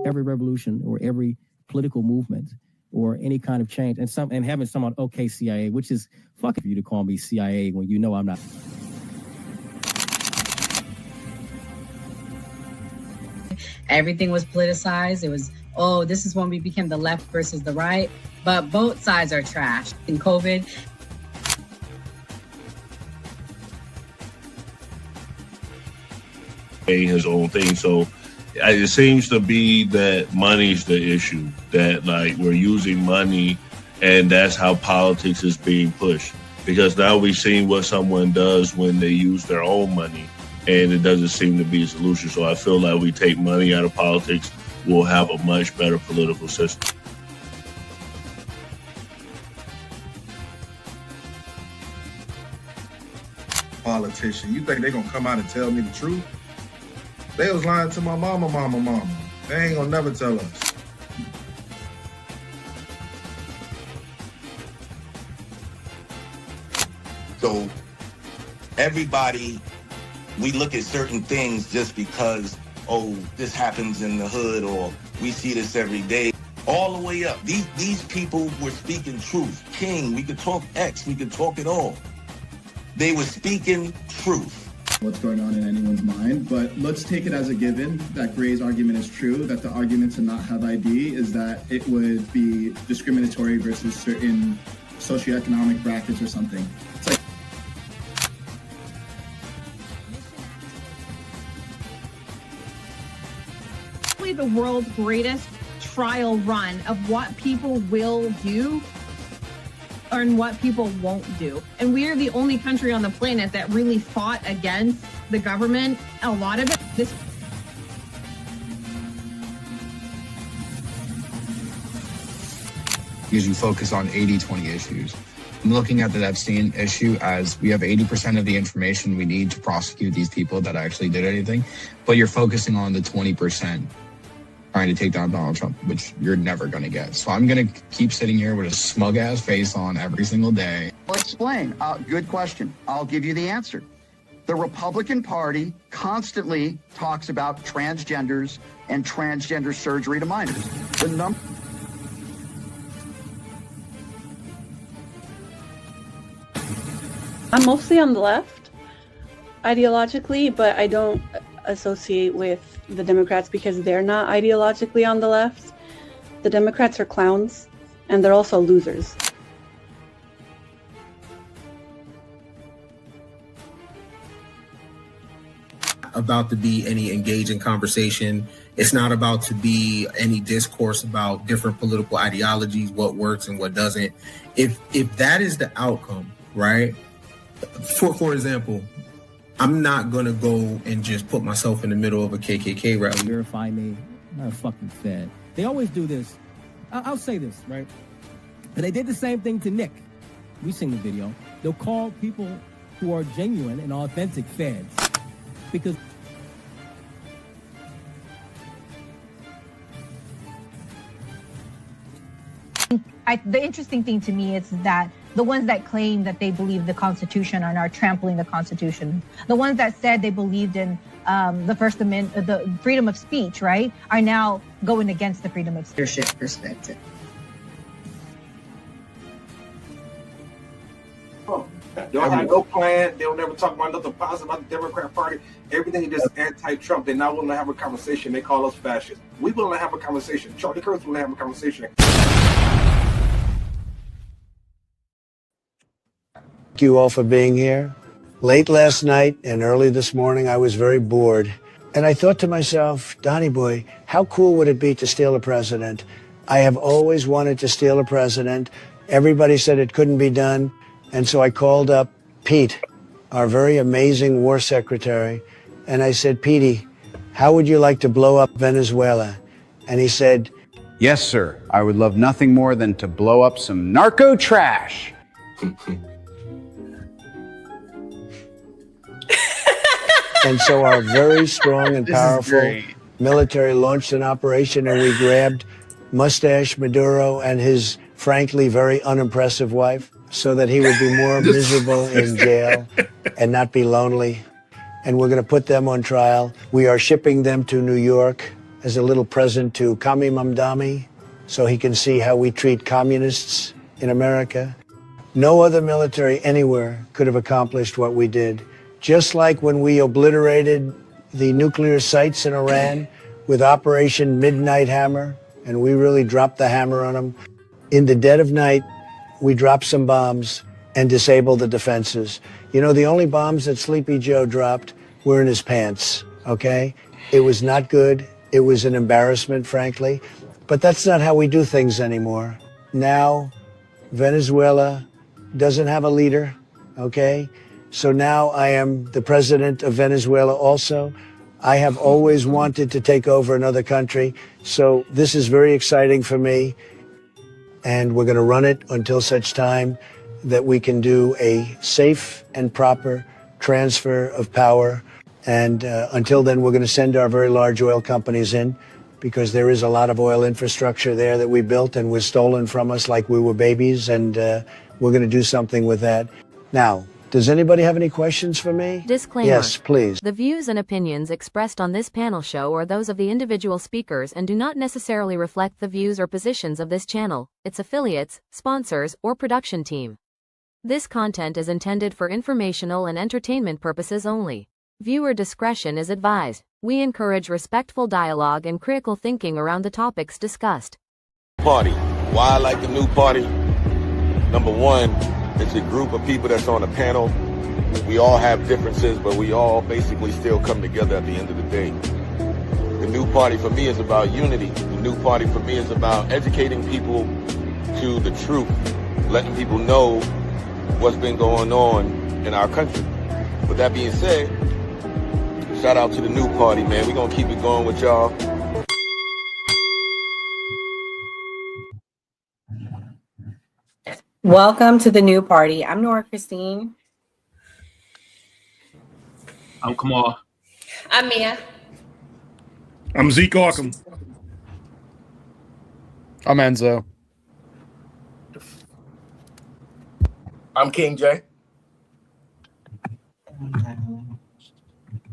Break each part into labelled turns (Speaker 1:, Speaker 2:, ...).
Speaker 1: every revolution or every political movement or any kind of change, and having someone, okay, CIA, which is fucking for you to call me CIA when you know I'm not.
Speaker 2: Everything was politicized. It was, oh, this is when we became the left versus the right. But both sides are trash. In COVID,
Speaker 3: his own thing. So it seems to be that money's the issue, that like we're using money and that's how politics is being pushed. Because now we've seen what someone does when they use their own money, and it doesn't seem to be a solution. So I feel like we take money out of politics, we'll have a much better political system.
Speaker 4: Politician, you think they're gonna come out and tell me the truth? They was lying to my mama. They ain't gonna never tell us.
Speaker 5: So everybody, we look at certain things just because, oh, this happens in the hood or we see this every day. All the way up. These people were speaking truth. King, we could talk X, we could talk it all. They were speaking truth.
Speaker 6: What's going on in anyone's mind, but let's take it as a given that Gray's argument is true, that the argument to not have ID is that it would be discriminatory versus certain socioeconomic brackets or something. It's like
Speaker 7: the world's greatest trial run of what people will do and what people won't do. And we are the only country on the planet that really fought against the government. A lot of it,
Speaker 8: because you focus on 80-20 issues. I'm looking at the Epstein issue as we have 80% of the information we need to prosecute these people that actually did anything, but you're focusing on the 20% trying to take down Donald Trump, which you're never going to get. So I'm going to keep sitting here with a smug-ass face on every single day.
Speaker 9: I'll explain. Good question. I'll give you the answer. The Republican Party constantly talks about transgenders and transgender surgery to minors.
Speaker 10: I'm mostly on the left ideologically, but I don't associate with the Democrats because they're not ideologically on the left. The Democrats are clowns, and they're also losers.
Speaker 11: About to be any engaging conversation. It's not about to be any discourse about different political ideologies, what works and what doesn't. If that is the outcome, right? For example, I'm not going to go and just put myself in the middle of a KKK rally.
Speaker 1: Verify me. I'm not a fucking Fed. They always do this. I'll say this, right? And they did the same thing to Nick. We've seen the video. They'll call people who are genuine and authentic Feds. Because
Speaker 12: the interesting thing to me is that the ones that claim that they believe the Constitution are now trampling the Constitution. The ones that said they believed in the First Amendment, the freedom of speech, right, are now going against the freedom of
Speaker 2: leadership perspective.
Speaker 13: Y'all have no plan. They'll never talk about nothing positive about the Democrat Party. Everything is just anti-Trump. They're not willing to have a conversation. They call us fascists. We willing to have a conversation. Charlie Kirk's willing to have a conversation.
Speaker 14: Thank you all for being here. Late last night and early this morning, I was very bored. And I thought to myself, Donnie boy, how cool would it be to steal a president? I have always wanted to steal a president. Everybody said it couldn't be done. And so I called up Pete, our very amazing war secretary. And I said, Petey, how would you like to blow up Venezuela? And he said,
Speaker 15: yes, sir. I would love nothing more than to blow up some narco trash.
Speaker 14: And so our very strong and powerful military launched an operation, and we grabbed Mustache Maduro and his, frankly, very unimpressive wife so that he would be more miserable in jail and not be lonely. And we're going to put them on trial. We are shipping them to New York, as a little present to Kami Mamdani so he can see how we treat communists in America. No other military anywhere could have accomplished what we did. Just like when we obliterated the nuclear sites in Iran with Operation Midnight Hammer, and we really dropped the hammer on them. In the dead of night, we dropped some bombs and disabled the defenses. You know, the only bombs that Sleepy Joe dropped were in his pants, okay? It was not good. It was an embarrassment, frankly. But that's not how we do things anymore. Now, Venezuela doesn't have a leader, okay? So now I am the president of Venezuela also. I have always wanted to take over another country. So this is very exciting for me. And we're going to run it until such time that we can do a safe and proper transfer of power. And until then, we're going to send our very large oil companies in, because there is a lot of oil infrastructure there that we built and was stolen from us like we were babies. And we're going to do something with that. Now, does anybody have any questions for me?
Speaker 16: Disclaimer.
Speaker 14: Yes, please.
Speaker 16: The views and opinions expressed on this panel show are those of the individual speakers and do not necessarily reflect the views or positions of this channel, its affiliates, sponsors, or production team. This content is intended for informational and entertainment purposes only. Viewer discretion is advised. We encourage respectful dialogue and critical thinking around the topics discussed.
Speaker 17: Party. Why I like the new party? Number one, it's a group of people that's on a panel. We all have differences, but we all basically still come together at the end of the day. The new party for me is about unity. The new party for me is about educating people to the truth, letting people know what's been going on in our country. With that being said, shout out to the new party, man. We're going to keep it going with y'all.
Speaker 2: Welcome to the new party. I'm Nora Christine.
Speaker 18: I'm Kamal.
Speaker 19: I'm Mia.
Speaker 20: I'm Zeke Arkham.
Speaker 21: I'm Enzo.
Speaker 22: I'm King J.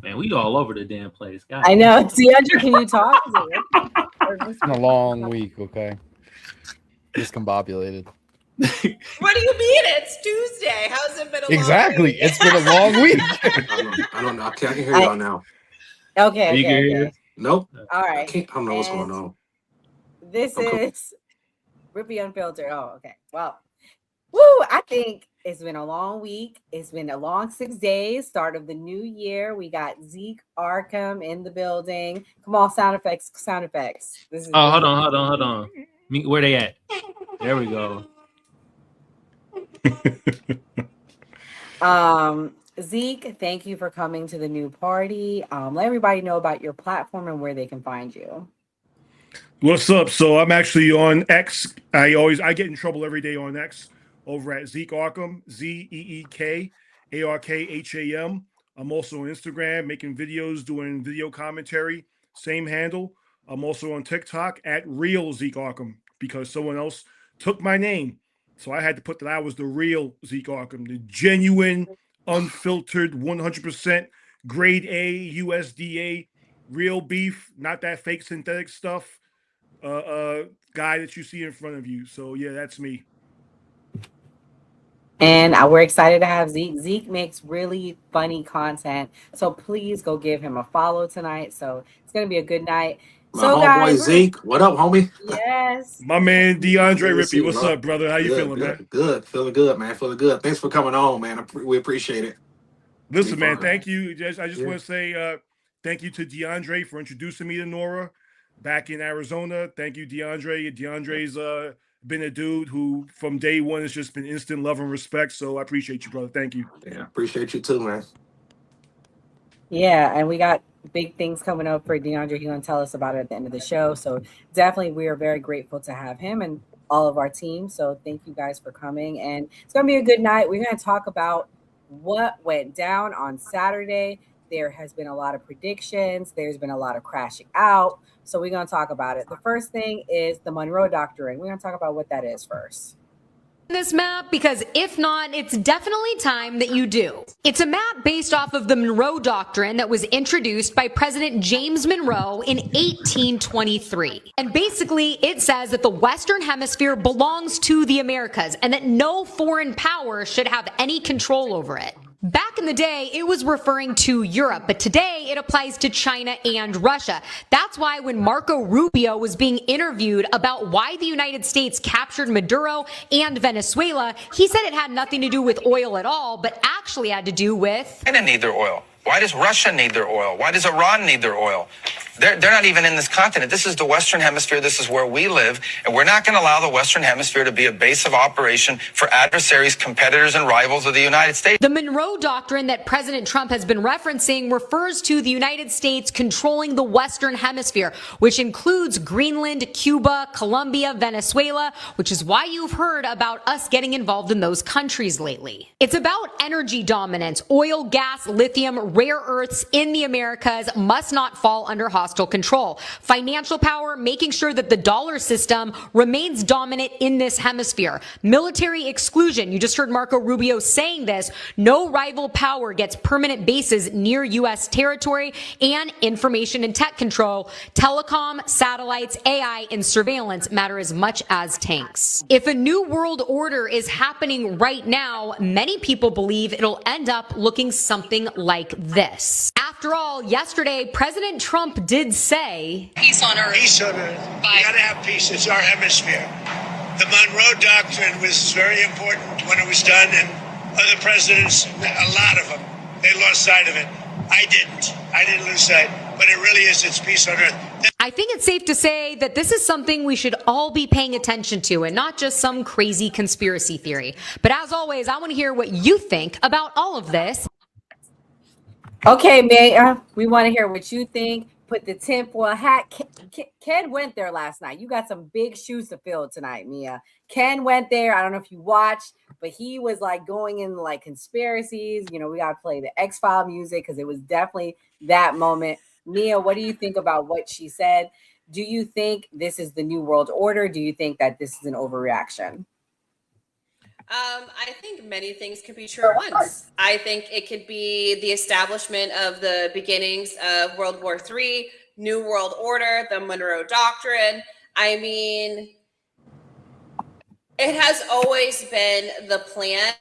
Speaker 18: Man, we all over the damn place. God.
Speaker 2: I know. DeAndre, can you talk?
Speaker 21: It's been a long week, okay? Discombobulated.
Speaker 19: What do you mean? It's Tuesday. How's it been a
Speaker 21: Exactly.
Speaker 19: long week?
Speaker 21: It's been a long week.
Speaker 22: I don't know. I can hear y'all now.
Speaker 2: Okay. Okay.
Speaker 22: Nope.
Speaker 2: All right.
Speaker 22: I don't know what's going on.
Speaker 2: This
Speaker 22: I'm
Speaker 2: is Rippy Unfiltered. Oh, okay. Well, woo! I think it's been a long week. It's been a long 6 days. Start of the new year. We got Zeke Arkham in the building. Come on, sound effects. Sound effects. This is.
Speaker 18: Oh, hold on. Where they at? There we go.
Speaker 2: Zeke, thank you for coming to the new party. Let everybody know about your platform and where they can find you.
Speaker 20: What's up? So I'm actually on X. I get in trouble every day on X over at Zeke Arkham, ZeekArkham. I'm also on Instagram making videos, doing video commentary, same handle. I'm also on TikTok at Real Zeke Arkham because someone else took my name. So I had to put that I was the real Zeke Arkham, the genuine, unfiltered, 100% grade A, USDA, real beef, not that fake synthetic stuff, guy that you see in front of you. So yeah, that's me.
Speaker 2: And we're excited to have Zeke. Zeke makes really funny content. So please go give him a follow tonight. So it's going to be a good night.
Speaker 22: My homeboy Zeke. What up, homie?
Speaker 2: Yes.
Speaker 20: My man DeAndre
Speaker 22: Good to see
Speaker 20: Rippy.
Speaker 22: you,
Speaker 20: What's
Speaker 22: bro.
Speaker 20: up, brother? How you feeling, man?
Speaker 22: Good. Feeling good, man. Feeling good. Thanks for coming on, man. We appreciate it.
Speaker 20: Listen, man, thank you. I just want to say thank you to DeAndre for introducing me to Nora back in Arizona. Thank you, DeAndre. DeAndre's been a dude who from day one has just been instant love and respect. So I appreciate you, brother. Thank you.
Speaker 22: Yeah, appreciate you too, man.
Speaker 2: Yeah, and we got big things coming up for DeAndre. He's going to tell us about it at the end of the show. So definitely we are very grateful to have him and all of our team. So thank you guys for coming. And it's going to be a good night. We're going to talk about what went down on Saturday. There has been a lot of predictions. There's been a lot of crashing out. So we're going to talk about it. The first thing is the Monroe Doctrine. We're going to talk about what that is first.
Speaker 3: this map? Because if not, it's definitely time that you do. It's a map based off of the Monroe Doctrine that was introduced by President James Monroe in 1823. And basically, it says that the Western Hemisphere belongs to the Americas and that no foreign power should have any control over it. Back in the day, it was referring to Europe, but today it applies to China and Russia. That's why when Marco Rubio was being interviewed about why the United States captured Maduro and Venezuela, he said it had nothing to do with oil at all, but actually had to do with...
Speaker 4: China need their oil. Why does Russia need their oil? Why does Iran need their oil? They're not even in this continent. This is the Western Hemisphere. This is where we live. And we're not going to allow the Western Hemisphere to be a base of operation for adversaries, competitors, and rivals of the United States.
Speaker 3: The Monroe Doctrine that President Trump has been referencing refers to the United States controlling the Western Hemisphere, which includes Greenland, Cuba, Colombia, Venezuela, which is why you've heard about us getting involved in those countries lately. It's about energy dominance. Oil, gas, lithium, rare earths in the Americas must not fall under hostile control. Financial power, making sure that the dollar system remains dominant in this hemisphere. Military exclusion. You just heard Marco Rubio saying this. No rival power gets permanent bases near U.S. territory, and information and tech control. Telecom, satellites, AI, and surveillance matter as much as tanks. If a new world order is happening right now, many people believe it'll end up looking something like this. After all, yesterday, President Trump did say,
Speaker 23: peace on earth. Peace on earth. We gotta have peace. It's our hemisphere. The Monroe Doctrine was very important when it was done, and other presidents, a lot of them, they lost sight of it. I didn't lose sight, but it really is, it's peace on earth.
Speaker 3: I think it's safe to say that this is something we should all be paying attention to and not just some crazy conspiracy theory. But as always, I want to hear what you think about all of this.
Speaker 2: Okay, Mia, we want to hear what you think. Put the tinfoil hat. Ken went there last night. You got some big shoes to fill tonight, Mia. Ken went there. I don't know if you watched, but he was like going in like conspiracies. You know, we got to play the X-File music because it was definitely that moment. Mia, what do you think about what she said? Do you think this is the new world order? Do you think that this is an overreaction?
Speaker 19: I think many things could be true at once. I think it could be the establishment of the beginnings of World War III, New World Order, the Monroe Doctrine. I mean, it has always been the plan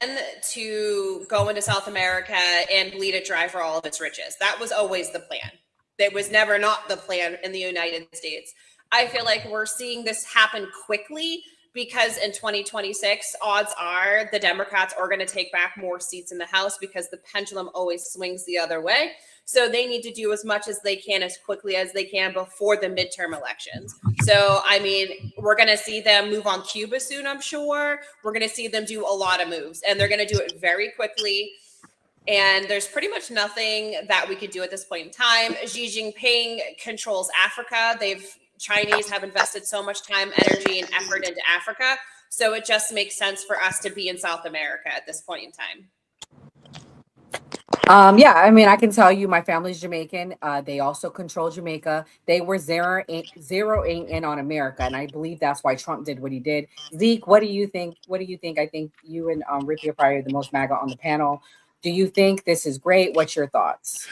Speaker 19: to go into South America and bleed it dry for all of its riches. That was always the plan. That was never not the plan in the United States. I feel like we're seeing this happen quickly because in 2026, odds are the Democrats are going to take back more seats in the House because the pendulum always swings the other way. So they need to do as much as they can as quickly as they can before the midterm elections. So, I mean, we're going to see them move on Cuba soon, I'm sure. We're going to see them do a lot of moves, and they're going to do it very quickly. And there's pretty much nothing that we could do at this point in time. Xi Jinping controls Africa. Chinese have invested so much time, energy, and effort into Africa. So it just makes sense for us to be in South America at this point in time.
Speaker 2: Yeah, I mean, I can tell you my family's Jamaican. They also control Jamaica. They were zeroing in on America. And I believe that's why Trump did what he did. Zeke, what do you think? I think you and Ricky are probably the most MAGA on the panel. Do you think this is great? What's your thoughts?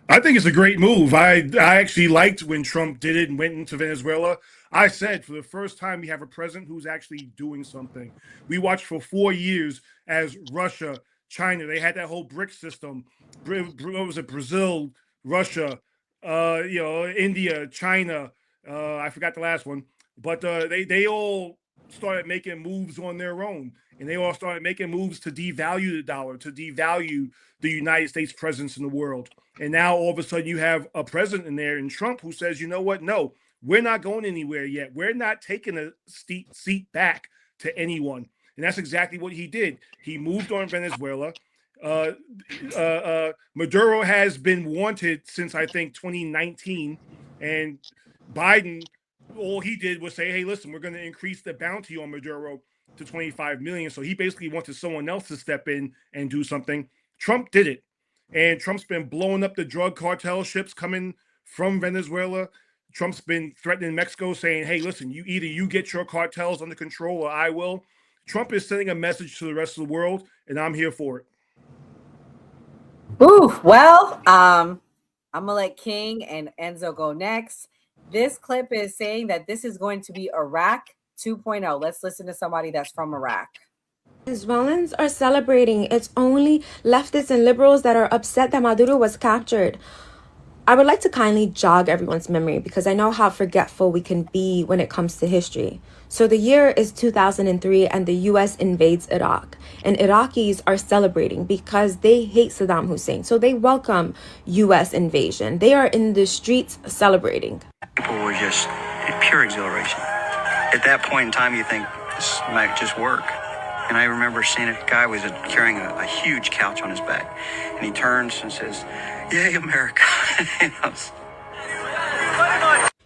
Speaker 20: I think it's a great move. I actually liked when Trump did it and went into Venezuela. I said for the first time we have a president who's actually doing something. We watched for 4 years as Russia, China, they had that whole BRIC system. What was it? Brazil, Russia, India, China. I forgot the last one, but they all started making moves on their own, and they all started making moves to devalue the dollar, to devalue the United States presence in the world. And now all of a sudden you have a president in there in Trump who says, you know what? No, we're not going anywhere yet. We're not taking a seat back to anyone. And that's exactly what he did. He moved on Venezuela. Maduro has been wanted since, I think, 2019. And Biden, all he did was say, hey, listen, we're going to increase the bounty on Maduro to 25 million. So he basically wanted someone else to step in and do something. Trump did it. And Trump's been blowing up the drug cartel ships coming from Venezuela. Trump's been threatening Mexico, saying, hey, listen, you get your cartels under control or I will. Trump is sending a message to the rest of the world, and I'm here for it.
Speaker 2: Ooh, well, I'm gonna let King and Enzo go next. This clip is saying that this is going to be Iraq 2.0. Let's listen to somebody that's from Iraq.
Speaker 5: Venezuelans are celebrating. It's only leftists and liberals that are upset that Maduro was captured. I would like to kindly jog everyone's memory because I know how forgetful we can be when it comes to history. So the year is 2003 and the US invades Iraq. And Iraqis are celebrating because they hate Saddam Hussein. So they welcome US invasion. They are in the streets celebrating.
Speaker 6: People were just pure exhilaration. At that point in time, you think this might just work. And I remember seeing a guy was carrying a huge couch on his back. And he turns and says, "Yay, America."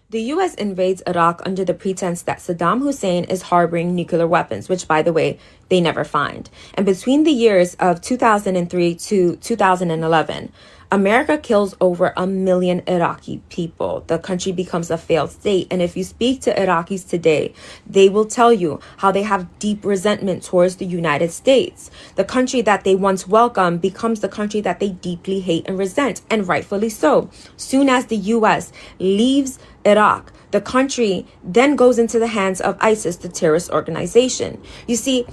Speaker 5: The US invades Iraq under the pretense that Saddam Hussein is harboring nuclear weapons, which, by the way, they never find. And between the years of 2003 to 2011, America kills over 1 million Iraqi people. The country becomes a failed state. And if you speak to Iraqis today, they will tell you how they have deep resentment towards the United States. The country that they once welcomed becomes the country that they deeply hate and resent, and rightfully so. Soon as the US leaves Iraq, the country then goes into the hands of ISIS, the terrorist organization. You see,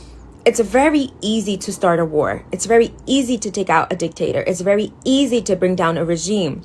Speaker 5: it's very easy to start a war. It's very easy to take out a dictator. It's very easy to bring down a regime.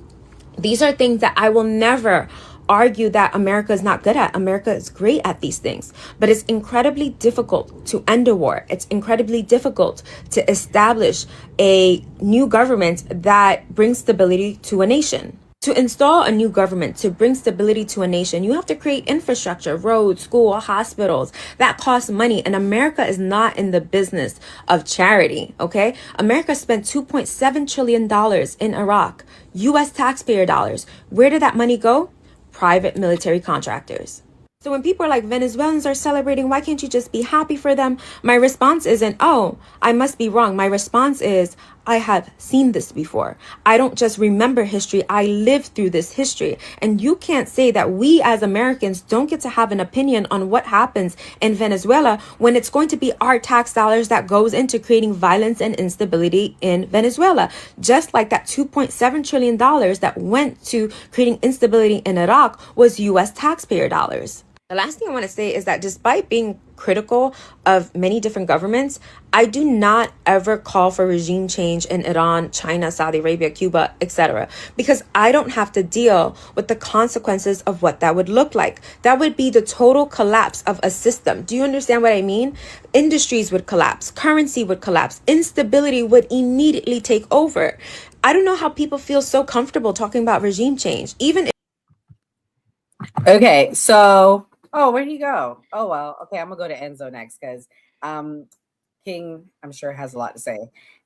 Speaker 5: These are things that I will never argue that America is not good at. America is great at these things, but it's incredibly difficult to end a war. It's incredibly difficult to establish a new government that brings stability to a nation. To install a new government, to bring stability to a nation, you have to create infrastructure, roads, school, hospitals. That costs money. And America is not in the business of charity, okay? America spent $2.7 trillion in Iraq, US taxpayer dollars. Where did that money go? Private military contractors. So when people are like, Venezuelans are celebrating, why can't you just be happy for them? My response isn't, oh, I must be wrong. My response is, I have seen this before. I don't just remember history. I lived through this history. And you can't say that we as Americans don't get to have an opinion on what happens in Venezuela when it's going to be our tax dollars that goes into creating violence and instability in Venezuela. Just like that $2.7 trillion that went to creating instability in Iraq was US taxpayer dollars. The last thing I want to say is that despite being critical of many different governments, I do not ever call for regime change in Iran, China, Saudi Arabia, Cuba, etc. Because I don't have to deal with the consequences of what that would look like. That would be the total collapse of a system. Do you understand what I mean? Industries would collapse, currency would collapse, instability would immediately take over. I don't know how people feel so comfortable talking about regime change, even if—
Speaker 2: Okay, so where'd he go? Oh well, okay, I'm gonna go to Enzo next because King, I'm sure, has a lot to say.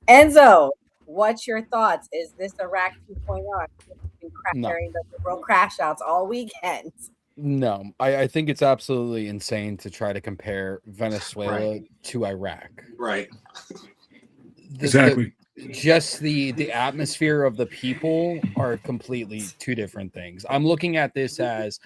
Speaker 2: Enzo, what's your thoughts? Is this Iraq 2.0? Been
Speaker 21: No.
Speaker 2: carrying the liberal crash outs all weekend.
Speaker 21: No, I think it's absolutely insane to try to compare Venezuela to Iraq.
Speaker 22: Right.
Speaker 20: Exactly.
Speaker 21: Just the atmosphere of the people are completely two different things. I'm looking at this as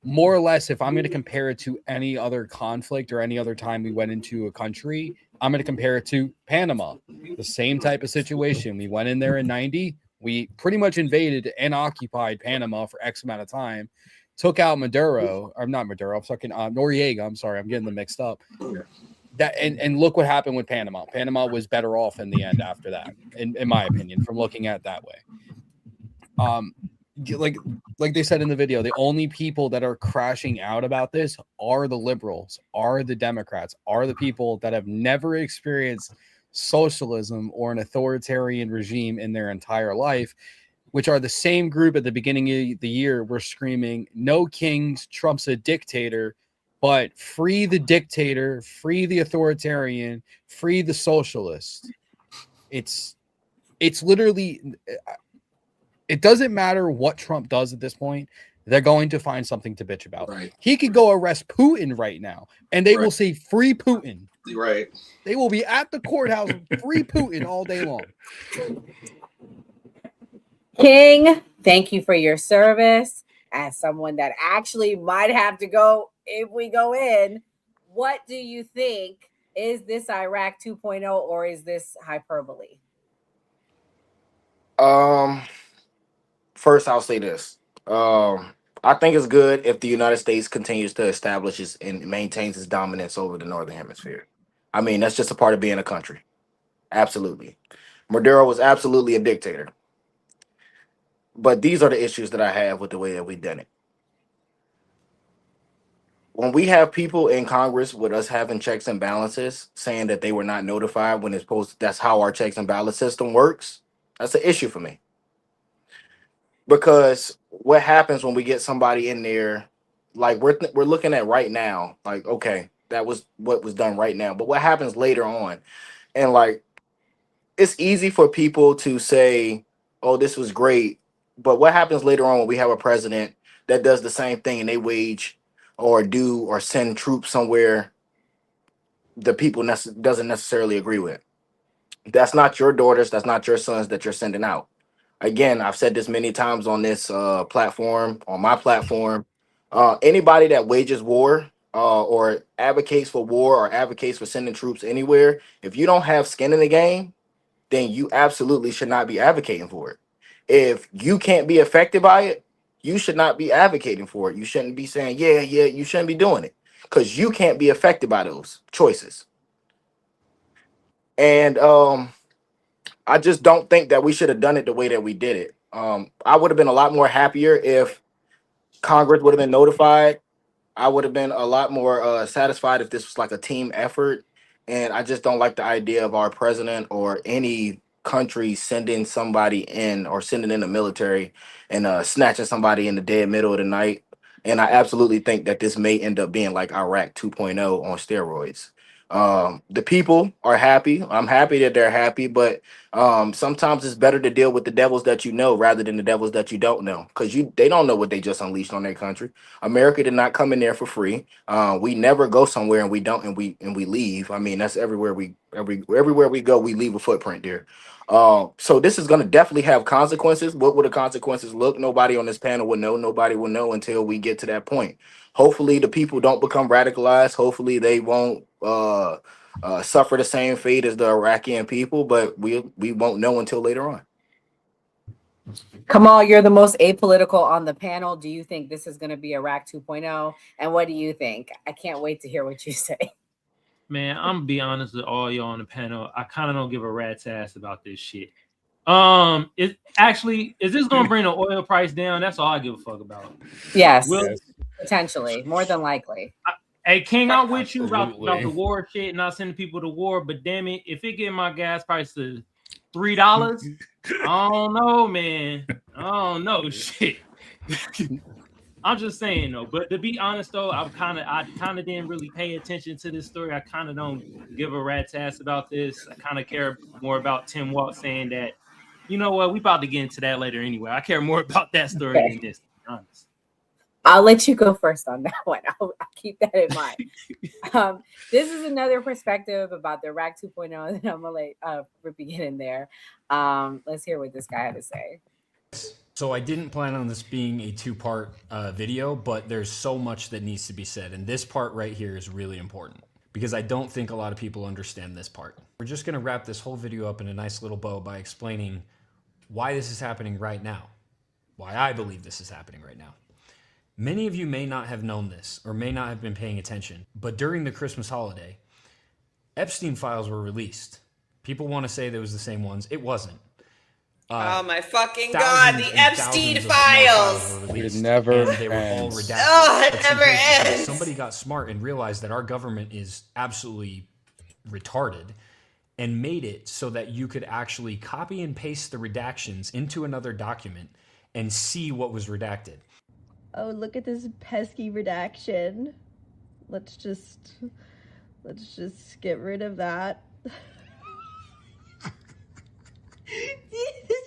Speaker 21: more or less, if I'm going to compare it to any other conflict or any other time we went into a country, I'm going to compare it to Panama. The same type of situation. We went in there in 90. We pretty much invaded and occupied Panama for X amount of time. Took out Maduro, or not Maduro, I'm fucking Noriega. I'm sorry, I'm getting them mixed up. That and look what happened with Panama. Panama was better off in the end after that, in my opinion, from looking at it that way. Like they said in the video, the only people that are crashing out about this are the liberals, are the Democrats, are the people that have never experienced socialism or an authoritarian regime in their entire life, which are the same group at the beginning of the year were screaming, no kings, Trump's a dictator, but free the dictator, free the authoritarian, free the socialist. It's literally, it doesn't matter what Trump does at this point. They're going to find something to bitch about.
Speaker 22: Right.
Speaker 21: He could go arrest Putin right now, and they will say free Putin.
Speaker 22: Right.
Speaker 21: They will be at the courthouse, free Putin all day long.
Speaker 2: King, thank you for your service. As someone that actually might have to go if we go in, what do you think Is this Iraq 2.0 or is this hyperbole?
Speaker 7: First, I'll say this. I think it's good if the United States continues to establish and maintains its dominance over the Northern Hemisphere. I mean, that's just a part of being a country. Absolutely. Maduro was absolutely a dictator. But these are the issues that I have with the way that we've done it. When we have people in Congress with us having checks and balances saying that they were not notified when it's supposed that's how our checks and balance system works, that's an issue for me. Because what happens when we get somebody in there, like we're looking at right now, like, okay, that was what was done right now. But what happens later on? And like it's easy for people to say, oh, this was great. But what happens later on when we have a president that does the same thing and they wage or do or send troops somewhere the people doesn't necessarily agree with? That's not your daughters. That's not your sons that you're sending out. Again, I've said this many times on this platform, on my platform. Anybody that wages war or advocates for war or advocates for sending troops anywhere, if you don't have skin in the game, then you absolutely should not be advocating for it. If you can't be affected by it, you should not be advocating for it. You shouldn't be saying, yeah, you shouldn't be doing it because you can't be affected by those choices. And I just don't think that we should have done it the way that we did it. I would have been a lot more happier if Congress would have been notified. I would have been a lot more satisfied if this was like a team effort. And I just don't like the idea of our president or any country sending somebody in or sending in the military and snatching somebody in the dead middle of the night. And I absolutely think that this may end up being like Iraq 2.0 on steroids. The people are happy. I'm happy that they're happy, but sometimes it's better to deal with the devils that you know rather than the devils that you don't know, because they don't know what they just unleashed on their country. America did not come in there for free. We never go somewhere and we don't and we leave. I mean, that's everywhere everywhere we go, we leave a footprint there. So this is going to definitely have consequences. What would the consequences look? Nobody on this panel would know. Nobody will know until we get to that point. Hopefully the people don't become radicalized. Hopefully they won't suffer the same fate as the Iraqi people, but we won't know until later on.
Speaker 2: Kamal, you're the most apolitical on the panel. Do you think this is going to be Iraq 2.0? And what do you think? I can't wait to hear what you say.
Speaker 18: Man, I'm gonna be honest with all y'all on the panel. I kind of don't give a rat's ass about this shit. Is this gonna bring the oil price down? That's all I give a fuck about.
Speaker 2: Yes, potentially, more than likely.
Speaker 18: Hey, King, I'm with you about the war shit and not sending people to war, but damn it, if it get my gas price to $3, I don't know, man. I don't know, shit. I'm just saying though, but to be honest though, I kind of didn't really pay attention to this story. I kind of don't give a rat's ass about this. I kind of care more about Tim Walz saying that, you know what, we about to get into that later anyway. I care more about that story than this, to be honest.
Speaker 2: I'll let you go first on that one. I'll keep that in mind. This is another perspective about the Iraq 2.0, and I'm gonna let Rippy get in there. Let's hear what this guy had to say.
Speaker 8: So I didn't plan on this being a two-part video, but there's so much that needs to be said. And this part right here is really important because I don't think a lot of people understand this part. We're just going to wrap this whole video up in a nice little bow by explaining why this is happening right now, why I believe this is happening right now. Many of you may not have known this or may not have been paying attention, but during the Christmas holiday, Epstein files were released. People want to say there was the same ones. It wasn't.
Speaker 19: Oh my fucking God, the Epstein files.
Speaker 21: It never
Speaker 8: they were all redacted.
Speaker 19: Oh, it never ends.
Speaker 8: Somebody got smart and realized that our government is absolutely retarded and made it so that you could actually copy and paste the redactions into another document and see what was redacted.
Speaker 9: Oh, look at this pesky redaction. Let's just get rid of that.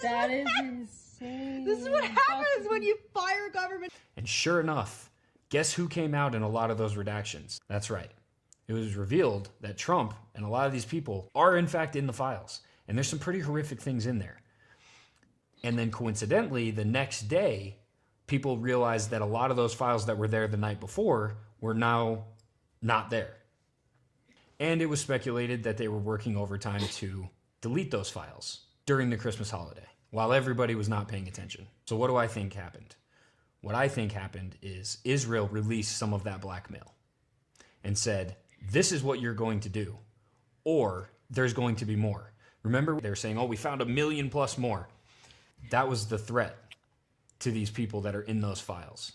Speaker 24: That is insane.
Speaker 9: This is what happens when you fire government.
Speaker 8: And sure enough, guess who came out in a lot of those redactions? That's right. It was revealed that Trump and a lot of these people are in fact in the files. And there's some pretty horrific things in there. And then coincidentally, the next day, people realized that a lot of those files that were there the night before were now not there. And it was speculated that they were working overtime to delete those files during the Christmas holiday while everybody was not paying attention. So what do I think happened? What I think happened is Israel released some of that blackmail and said, this is what you're going to do, or there's going to be more. Remember, they were saying, oh, we found 1 million plus more. That was the threat to these people that are in those files.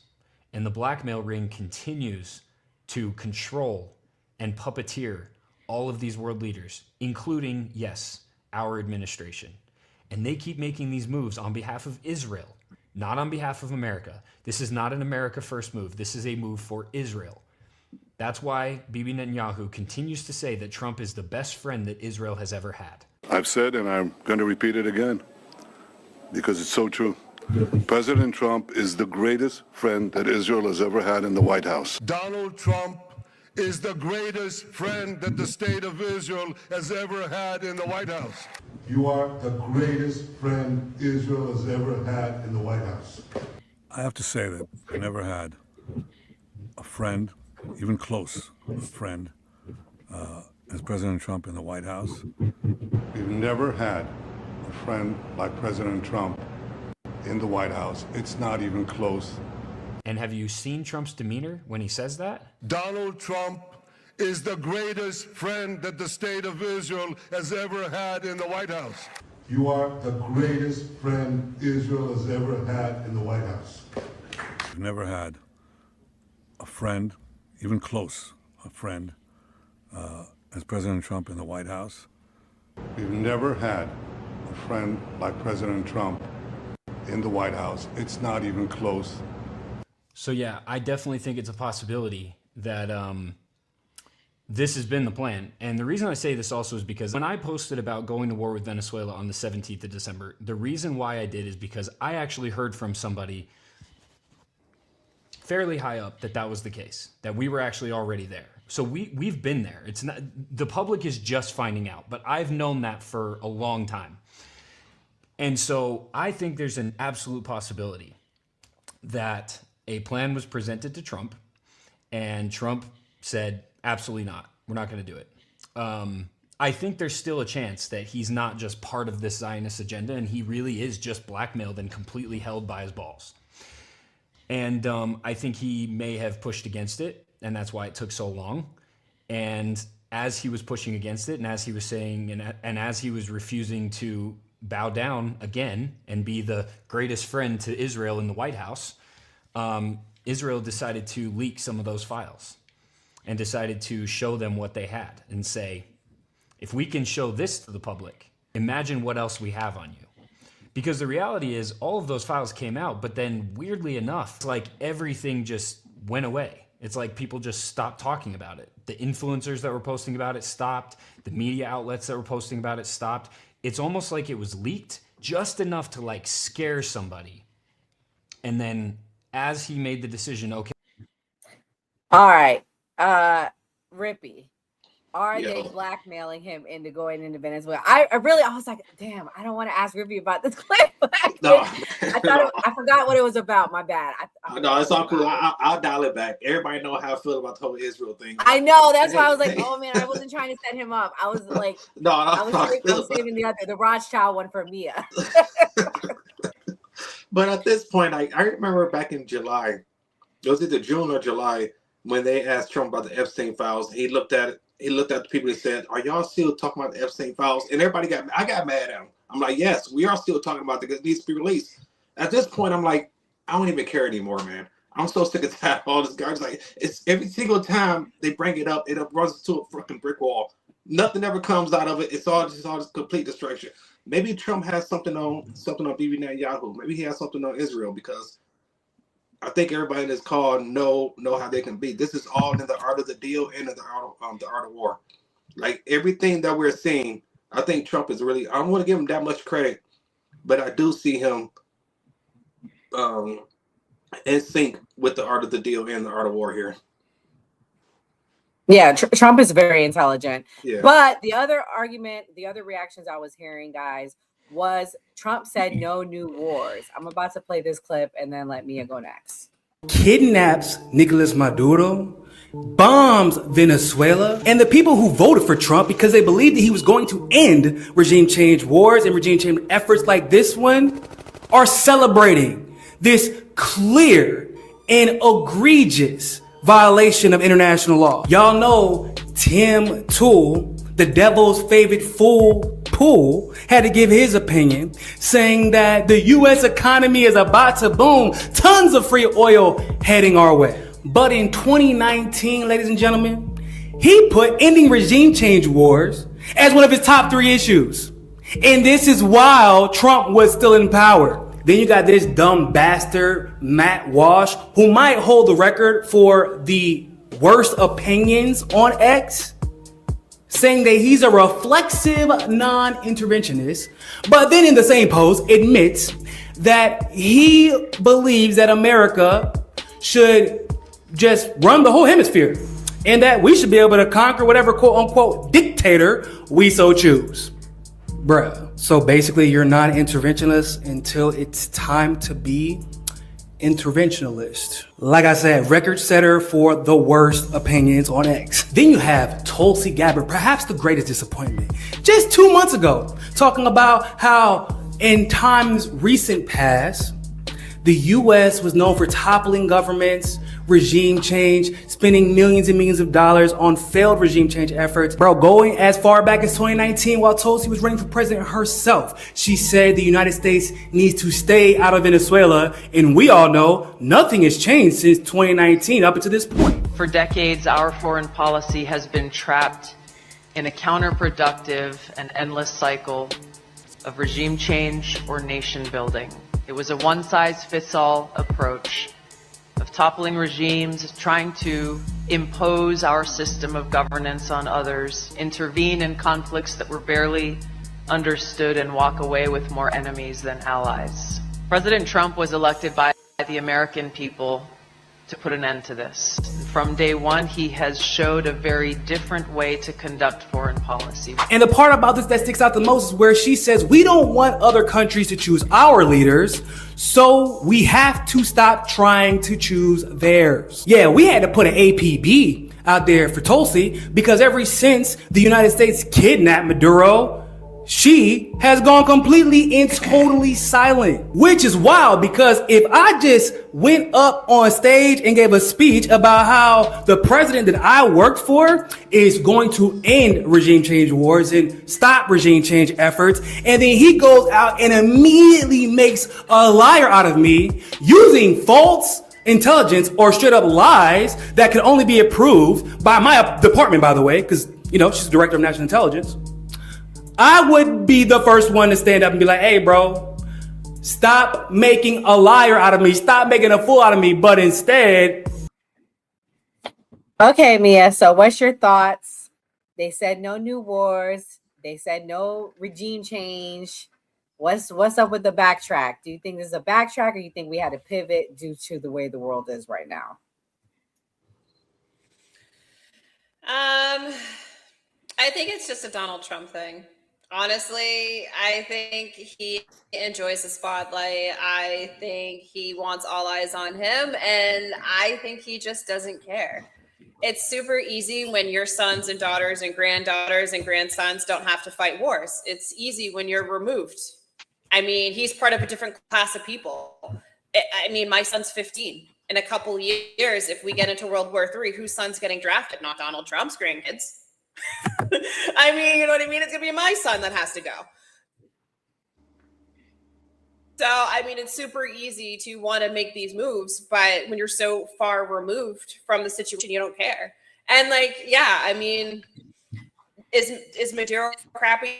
Speaker 8: And the blackmail ring continues to control and puppeteer all of these world leaders, including, yes, our administration. And they keep making these moves on behalf of Israel, not on behalf of America. This is not an America first move. This is a move for Israel. That's why Bibi Netanyahu continues to say that Trump is the best friend that Israel has ever had.
Speaker 1: I've said, and I'm going to repeat it again, because it's so true. President Trump is the greatest friend that Israel has ever had in the White House.
Speaker 10: Donald Trump is the greatest friend that the state of Israel has ever had in the White House.
Speaker 1: You are the greatest friend Israel has ever had in the White House.
Speaker 10: I have to say that I never had a friend, even close, a friend, as President Trump in the White House.
Speaker 1: We've never had a friend like President Trump in the White House. It's not even close.
Speaker 8: And have you seen Trump's demeanor when he says that?
Speaker 10: Donald Trump is the greatest friend that the state of Israel has ever had in the White House.
Speaker 1: You are the greatest friend Israel has ever had in the White House.
Speaker 10: We've never had a friend, even close, a friend, as President Trump in the White House.
Speaker 1: We've never had a friend like President Trump in the White House. It's not even close.
Speaker 8: So yeah, I definitely think it's a possibility that this has been the plan. And the reason I say this also is because when I posted about going to war with Venezuela on the 17th of December, the reason why I did is because I actually heard from somebody fairly high up that was the case, that we were actually already there. So we've been there. It's not, the public is just finding out, but I've known that for a long time. And so I think there's an absolute possibility that a plan was presented to Trump and Trump said, absolutely not. We're not going to do it. I think there's still a chance that he's not just part of this Zionist agenda and he really is just blackmailed and completely held by his balls. And I think he may have pushed against it, and that's why it took so long. And as he was pushing against it, and as he was saying, and as he was refusing to bow down again and be the greatest friend to Israel in the White House, Israel decided to leak some of those files and decided to show them what they had and say, if we can show this to the public, imagine what else we have on you. Because the reality is all of those files came out, but then weirdly enough, it's like everything just went away. It's like people just stopped talking about it. The influencers that were posting about it stopped. The media outlets that were posting about it stopped. It's almost like it was leaked just enough to like scare somebody. And then as he made the decision, okay.
Speaker 2: All right. Rippy. Are they blackmailing him into going into Venezuela? I was like, damn, I don't want to ask Rippy about this clip. I forgot what it was about. My bad.
Speaker 22: No, it's all cool. I'll dial it back. Everybody know how I feel about the whole Israel thing.
Speaker 2: I know. That's why I was like, oh man, I wasn't trying to set him up. I was like, I was saving the Rothschild one for Mia.
Speaker 22: But at this point, I remember back in July, it was either June or July, when they asked Trump about the Epstein files. He looked at it. He looked at the people and said, "Are y'all still talking about the Epstein files?" And everybody I got mad at him. I'm like, "Yes, we are still talking about it. It needs to be released." At this point, I'm like, I don't even care anymore, man. I'm so sick of that. All this garbage. Like, it's every single time they bring it up runs to a fucking brick wall. Nothing ever comes out of it. It's all just complete destruction. Maybe Trump has something on Bibi Netanyahu. Maybe he has something on Israel, because I think everybody in this call know how they can be. This is all in the art of the deal and in the art of war. Like everything that we're seeing, I think Trump is really. I don't want to give him that much credit, but I do see him in sync with the art of the deal and the art of war here.
Speaker 2: Yeah, Trump is very intelligent.
Speaker 22: Yeah.
Speaker 2: But the other argument, the other reactions I was hearing, guys, was Trump said no new wars. I'm about to play this clip and then let Mia go next.
Speaker 11: Kidnaps Nicolas Maduro bombs Venezuela, and the people who voted for Trump because they believed that he was going to end regime change wars and regime change efforts like this one are celebrating this clear and egregious violation of international law. Y'all know Tim Toole, the devil's favorite fool, Poole, had to give his opinion, saying that the U.S. economy is about to boom, tons of free oil heading our way. But in 2019, ladies and gentlemen, he put ending regime change wars as one of his top 3 issues. And this is while Trump was still in power. Then you got this dumb bastard, Matt Walsh, who might hold the record for the worst opinions on X, saying that he's a reflexive non-interventionist, but then in the same post admits that he believes that America should just run the whole hemisphere and that we should be able to conquer whatever quote-unquote dictator we so choose. Bruh. So basically you're non-interventionist until it's time to be interventionalist. Like I said, record setter for the worst opinions on X. Then you have Tulsi Gabbard, perhaps the greatest disappointment. Just 2 months ago, talking about how in times recent past, the US was known for toppling governments, regime change, spending millions and millions of dollars on failed regime change efforts. Bro, going as far back as 2019 while Tulsi was running for president herself, she said the United States needs to stay out of Venezuela. And we all know nothing has changed since 2019 up until this point.
Speaker 12: For decades, our foreign policy has been trapped in a counterproductive and endless cycle of regime change or nation building. It was a one-size-fits-all approach of toppling regimes, trying to impose our system of governance on others, intervene in conflicts that were barely understood, and walk away with more enemies than allies. President Trump was elected by the American people to put an end to this. From day one, he has showed a very different way to conduct foreign policy.
Speaker 11: And the part about this that sticks out the most is where she says we don't want other countries to choose our leaders, so we have to stop trying to choose theirs. Yeah, we had to put an APB out there for Tulsi because ever since the United States kidnapped Maduro, she has gone completely and totally silent, which is wild because if I just went up on stage and gave a speech about how the president that I worked for is going to end regime change wars and stop regime change efforts, and then he goes out and immediately makes a liar out of me using false intelligence or straight up lies that can only be approved by my department, by the way, because, you know, she's the director of national intelligence. I would be the first one to stand up and be like, hey, bro, stop making a liar out of me. Stop making a fool out of me. But instead.
Speaker 2: Okay, Mia. So what's your thoughts? They said no new wars. They said no regime change. What's up with the backtrack? Do you think this is a backtrack, or you think we had to pivot due to the way the world is right now?
Speaker 19: I think it's just a Donald Trump thing. Honestly, I think he enjoys the spotlight. I think he wants all eyes on him, and I think he just doesn't care. It's super easy when your sons and daughters and granddaughters and grandsons don't have to fight wars. It's easy when you're removed. I mean, he's part of a different class of people. I mean, my son's 15. In a couple years, if we get into World War III, whose son's getting drafted? Not Donald Trump's grandkids. I mean, you know what I mean? It's going to be my son that has to go. So, I mean, it's super easy to want to make these moves, but when you're so far removed from the situation, you don't care. And like, yeah, I mean, is Maduro crappy?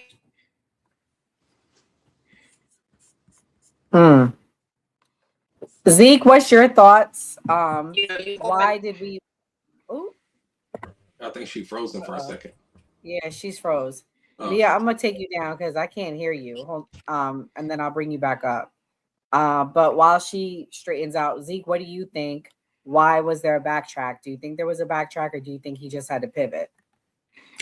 Speaker 2: Zeke, what's your thoughts? Why did we? Oh,
Speaker 22: I think she frozen for a second.
Speaker 2: Yeah, she's froze.
Speaker 22: Oh.
Speaker 2: Yeah, I'm gonna take you down because I can't hear you. And then I'll bring you back up. But while she straightens out, Zeke, what do you think? Why was there a backtrack? Do you think there was a backtrack, or do you think he just had to pivot?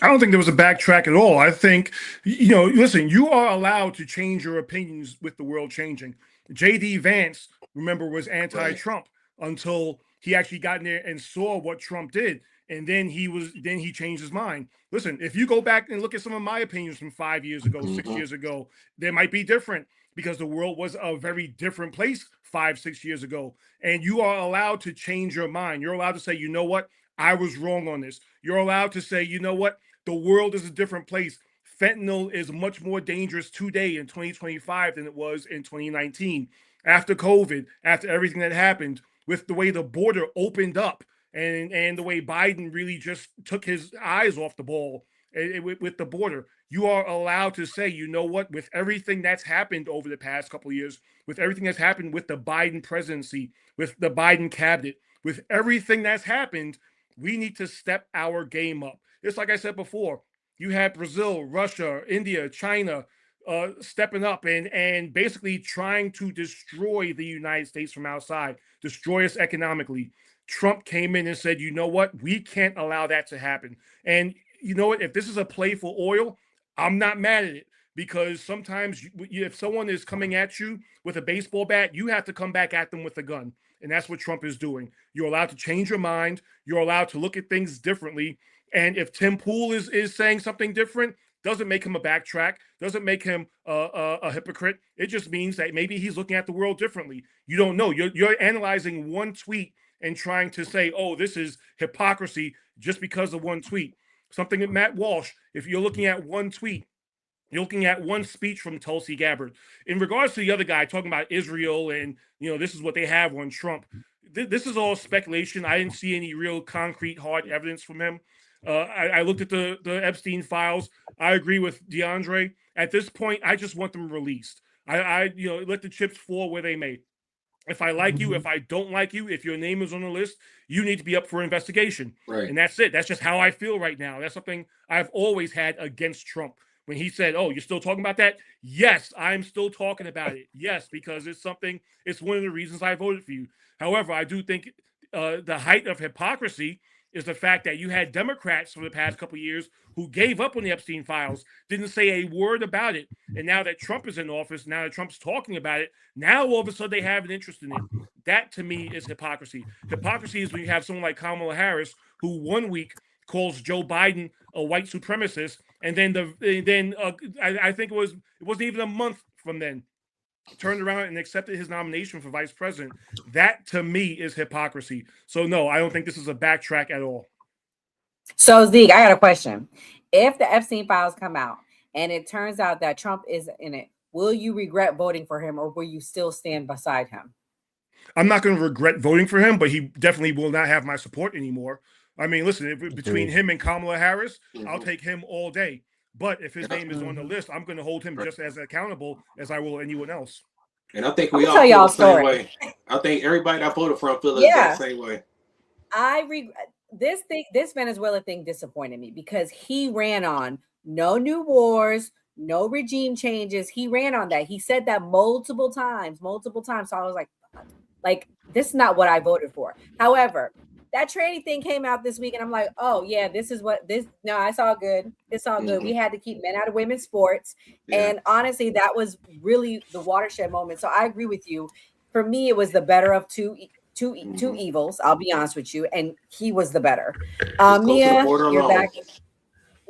Speaker 20: I don't think there was a backtrack at all. I think, you know, listen, you are allowed to change your opinions with the world changing. J.D. Vance, remember, was anti-Trump until he actually got in there and saw what Trump did. and then he changed his mind. Listen, if you go back and look at some of my opinions from 5 years ago, 6 years ago, they might be different because the world was a very different place 5, 6 years ago. And you are allowed to change your mind. You're allowed to say, you know what? I was wrong on this. You're allowed to say, you know what? The world is a different place. Fentanyl is much more dangerous today in 2025 than it was in 2019. After COVID, after everything that happened, with the way the border opened up and the way Biden really just took his eyes off the ball with the border, you are allowed to say, you know what, with everything that's happened over the past couple of years, with everything that's happened with the Biden presidency, with the Biden cabinet, with everything that's happened, we need to step our game up. It's like I said before, you had Brazil, Russia, India, China stepping up and basically trying to destroy the United States from outside, destroy us economically. Trump came in and said, you know what? We can't allow that to happen. And you know what? If this is a play for oil, I'm not mad at it, because sometimes if someone is coming at you with a baseball bat, you have to come back at them with a gun. And that's what Trump is doing. You're allowed to change your mind. You're allowed to look at things differently. And if Tim Pool is saying something different, doesn't make him a backtrack, doesn't make him a hypocrite. It just means that maybe he's looking at the world differently. You don't know. You're analyzing one tweet and trying to say, oh, this is hypocrisy just because of one tweet. Something that Matt Walsh, if you're looking at one tweet, you're looking at one speech from Tulsi Gabbard. In regards to the other guy talking about Israel and, this is what they have on Trump, this is all speculation. I didn't see any real concrete, hard evidence from him. I looked at the Epstein files. I agree with DeAndre. At this point, I just want them released. I let the chips fall where they may. If I like you, if I don't like you, if your name is on the list, you need to be up for investigation.
Speaker 22: Right.
Speaker 20: And that's it. That's just how I feel right now. That's something I've always had against Trump. When he said, oh, you're still talking about that? Yes, I'm still talking about it. Yes, because it's one of the reasons I voted for you. However, I do think the height of hypocrisy is the fact that you had Democrats for the past couple of years who gave up on the Epstein files, didn't say a word about it. And now that Trump is in office, now that Trump's talking about it, now all of a sudden they have an interest in it. That to me is hypocrisy. Hypocrisy is when you have someone like Kamala Harris, who 1 week calls Joe Biden a white supremacist, and then I think it wasn't even a month from then, turned around and accepted his nomination for vice president. That to me is hypocrisy. So no, I don't think this is a backtrack at all.
Speaker 2: So Zeke, I got a question. If the Epstein files come out and it turns out that Trump is in it, will you regret voting for him, or will you still stand beside him?
Speaker 20: I'm not going to regret voting for him, but he definitely will not have my support anymore. I mean, listen, between him and Kamala Harris, I'll take him all day. But if his name is on the list, I'm going to hold him just as accountable as I will anyone else.
Speaker 22: And I think we all feel the same way. I think everybody that voted for him feels the same way.
Speaker 2: This Venezuela thing disappointed me because he ran on no new wars, no regime changes. He ran on that. He said that multiple times. So I was like, this is not what I voted for. However, that tranny thing came out this week, and I'm like, oh yeah, this is what this. No, it's all good. It's all good. We had to keep men out of women's sports, and honestly, that was really the watershed moment. So I agree with you. For me, it was the better of two evils. I'll be honest with you, and he was the better. Mia, you're back.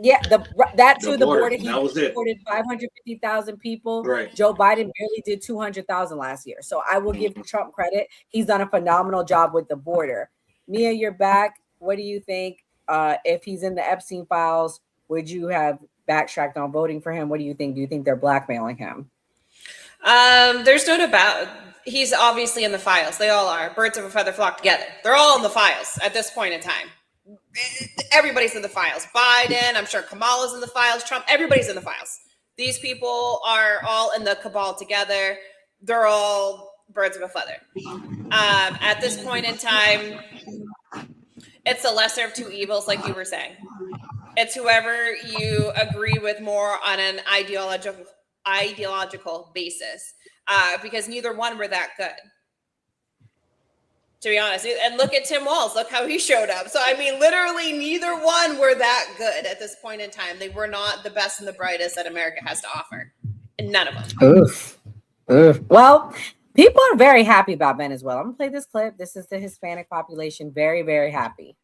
Speaker 2: Yeah, the border. He supported 550,000 people.
Speaker 22: Right.
Speaker 2: Joe Biden barely did 200,000 last year. So I will give Trump credit. He's done a phenomenal job with the border. Mia, you're back. What do you think? If he's in the Epstein files, would you have backtracked on voting for him? What do you think? Do you think they're blackmailing him?
Speaker 19: There's no doubt. He's obviously in the files. They all are. Birds of a feather flock together. They're all in the files at this point in time. Everybody's in the files. Biden, I'm sure Kamala's in the files. Trump, everybody's in the files. These people are all in the cabal together. They're all birds of a feather. At this point in time, it's the lesser of two evils, like you were saying. It's whoever you agree with more on an ideological basis, because neither one were that good, to be honest. And look at Tim Walz. Look how he showed up. So, I mean, literally neither one were that good at this point in time. They were not the best and the brightest that America has to offer. And none of them.
Speaker 2: Oof. Well, people are very happy about Venezuela. I'm going to play this clip. This is the Hispanic population. Very, very happy.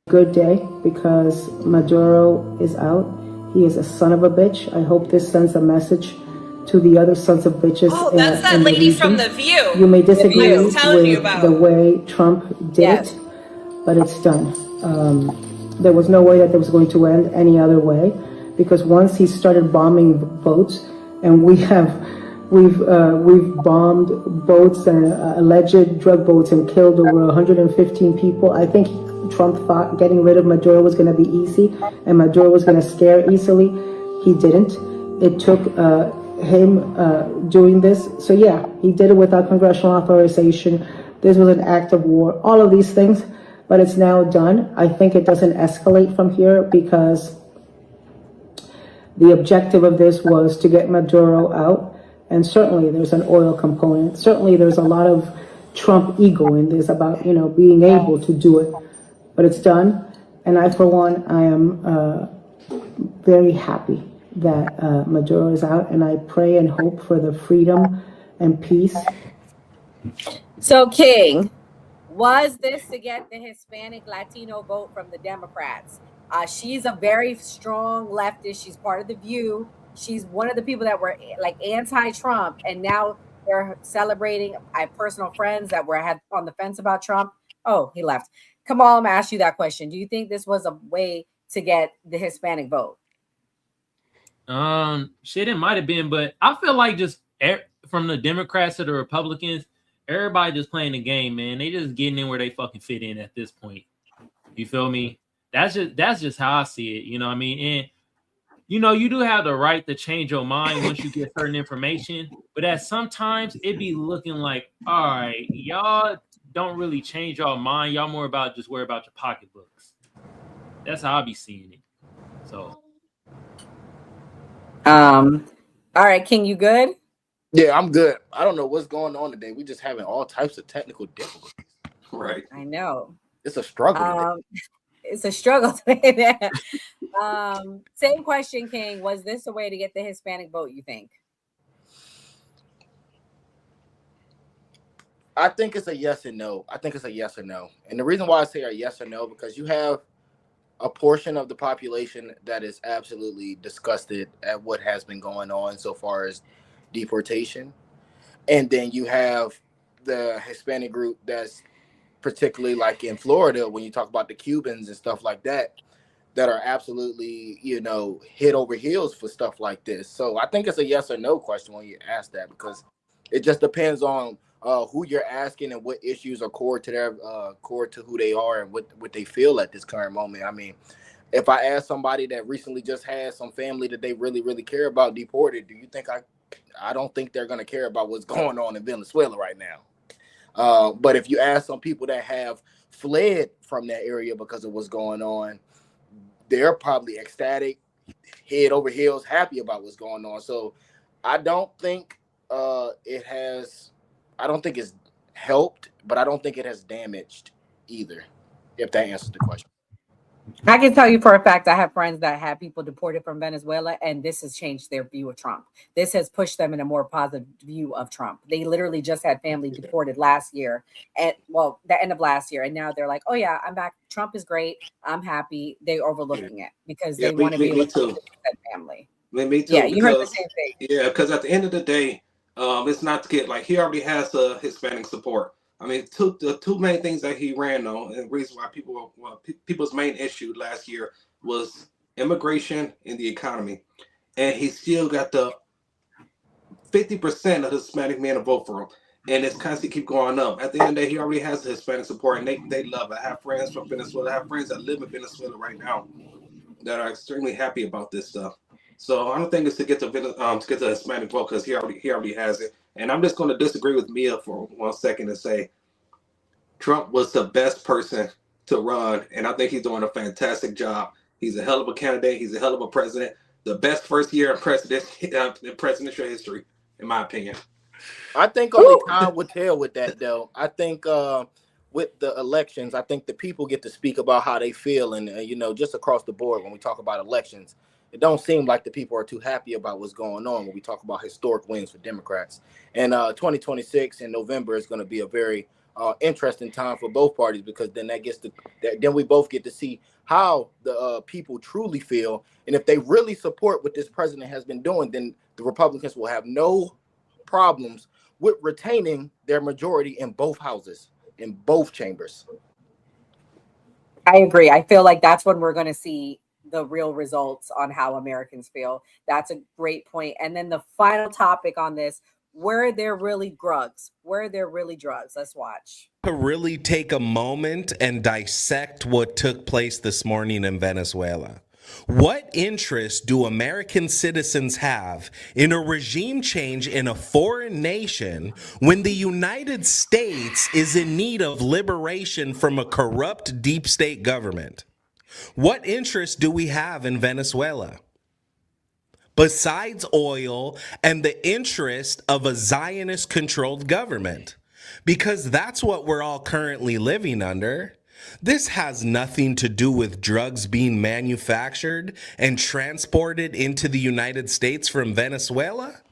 Speaker 13: good day because Maduro is out. He is a son of a bitch. I hope this sends a message to the other sons of bitches.
Speaker 19: Oh, that's that
Speaker 13: in the
Speaker 19: lady from
Speaker 13: region.
Speaker 19: The View.
Speaker 13: You may
Speaker 19: The
Speaker 13: disagree
Speaker 19: View. I was telling you
Speaker 13: with
Speaker 19: about.
Speaker 13: the way Trump did
Speaker 2: Yes.
Speaker 13: it, but it's done. There was no way that it was going to end any other way, because once he started bombing boats, and we've bombed boats and alleged drug boats and killed over 115 people. I think Trump thought getting rid of Maduro was going to be easy and Maduro was going to scare easily. He didn't. It took him doing this. So yeah, he did it without congressional authorization. This was an act of war. All of these things, but it's now done. I think it doesn't escalate from here because the objective of this was to get Maduro out. And certainly there's an oil component. Certainly there's a lot of Trump ego in this about, being able to do it. But it's done. And I, for one, I am very happy that Maduro is out. And I pray and hope for the freedom and peace.
Speaker 2: So, King, was this to get the Hispanic Latino vote from the Democrats? She's a very strong leftist. She's part of The View. She's one of the people that were like anti-Trump, and now they're celebrating. I have personal friends that had on the fence about Trump. Oh, he left. Kamal, I'm gonna ask you that question. Do you think this was a way to get the Hispanic vote?
Speaker 18: Shit, it might have been, but I feel like just from the Democrats to the Republicans, everybody just playing the game, man. They just getting in where they fucking fit in at this point. You feel me? That's just how I see it. You know what I mean? And you do have the right to change your mind once you get certain information, but at sometimes it be looking like, all right, y'all don't really change your mind. Y'all more about just worry about your pocketbooks. That's how I be seeing it. So,
Speaker 2: all right, King, you good?
Speaker 7: Yeah, I'm good. I don't know what's going on today. We just having all types of technical difficulties.
Speaker 22: Right.
Speaker 2: I know.
Speaker 7: It's a struggle.
Speaker 2: It's a struggle today. Same question, King. Was this a way to get the Hispanic vote, you think?
Speaker 7: I think it's a yes and no. And the reason why I say a yes or no, because you have a portion of the population that is absolutely disgusted at what has been going on so far as deportation. And then you have the Hispanic group that's particularly like in Florida, when you talk about the Cubans and stuff like that are absolutely, head over heels for stuff like this. So I think it's a yes or no question when you ask that, because it just depends on who you're asking and what issues are core to who they are and what they feel at this current moment. I mean, if I ask somebody that recently just had some family that they really, really care about deported, do you think I don't think they're going to care about what's going on in Venezuela right now. But if you ask some people that have fled from that area because of what's going on, they're probably ecstatic, head over heels, happy about what's going on. So I don't think it's helped, but I don't think it has damaged either, if that answers the question.
Speaker 2: I can tell you for a fact, I have friends that have people deported from Venezuela, and this has changed their view of Trump. This has pushed them in a more positive view of Trump. They literally just had family deported last year, the end of last year, and now they're like, oh yeah, I'm back. Trump is great. I'm happy. They're overlooking it because they want to be with their family.
Speaker 22: Me too.
Speaker 2: Yeah, you heard the same thing.
Speaker 22: Yeah, because at the end of the day, it's not to get like he already has the Hispanic support. I mean, the two main things that he ran on, and the reason why people's main issue last year was immigration and the economy, and he still got the 50% of the Hispanic men to vote for him, and it's constantly keep going up. At the end of the day, he already has the Hispanic support, and they love it. I have friends from Venezuela. I have friends that live in Venezuela right now that are extremely happy about this stuff. So I don't think it's to get the Hispanic vote because he already has it. And I'm just going to disagree with Mia for 1 second and say Trump was the best person to run, and I think he's doing a fantastic job. He's a hell of a candidate. He's a hell of a president. The best first year in presidential history, in my opinion.
Speaker 7: I think only time will tell with that, though. I think with the elections, I think the people get to speak about how they feel, and just across the board when we talk about elections, it don't seem like the people are too happy about what's going on when we talk about historic wins for Democrats. And 2026 in November is going to be a very interesting time for both parties, because then then we both get to see how the people truly feel, and if they really support what this president has been doing, then the Republicans will have no problems with retaining their majority in both houses, in both chambers.
Speaker 2: I agree. I feel like that's when we're going to see the real results on how Americans feel. That's a great point. And then the final topic on this, were there really drugs? Were there really drugs? Let's watch.
Speaker 14: To really take a moment and dissect what took place this morning in Venezuela. What interest do American citizens have in a regime change in a foreign nation when the United States is in need of liberation from a corrupt deep state government? What interest do we have in Venezuela? Besides oil and the interest of a Zionist-controlled government, because that's what we're all currently living under. This has nothing to do with drugs being manufactured and transported into the United States from Venezuela.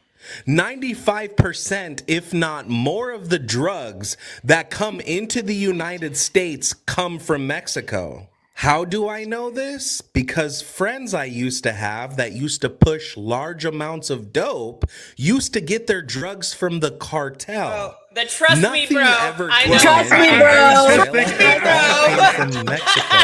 Speaker 14: 95%, if not more, of the drugs that come into the United States come from Mexico. How do I know this? Because friends I used to have that used to push large amounts of dope used to get their drugs from the cartel.
Speaker 19: Trust me, bro. I know.
Speaker 14: Trust
Speaker 19: me, bro.
Speaker 14: From Mexico.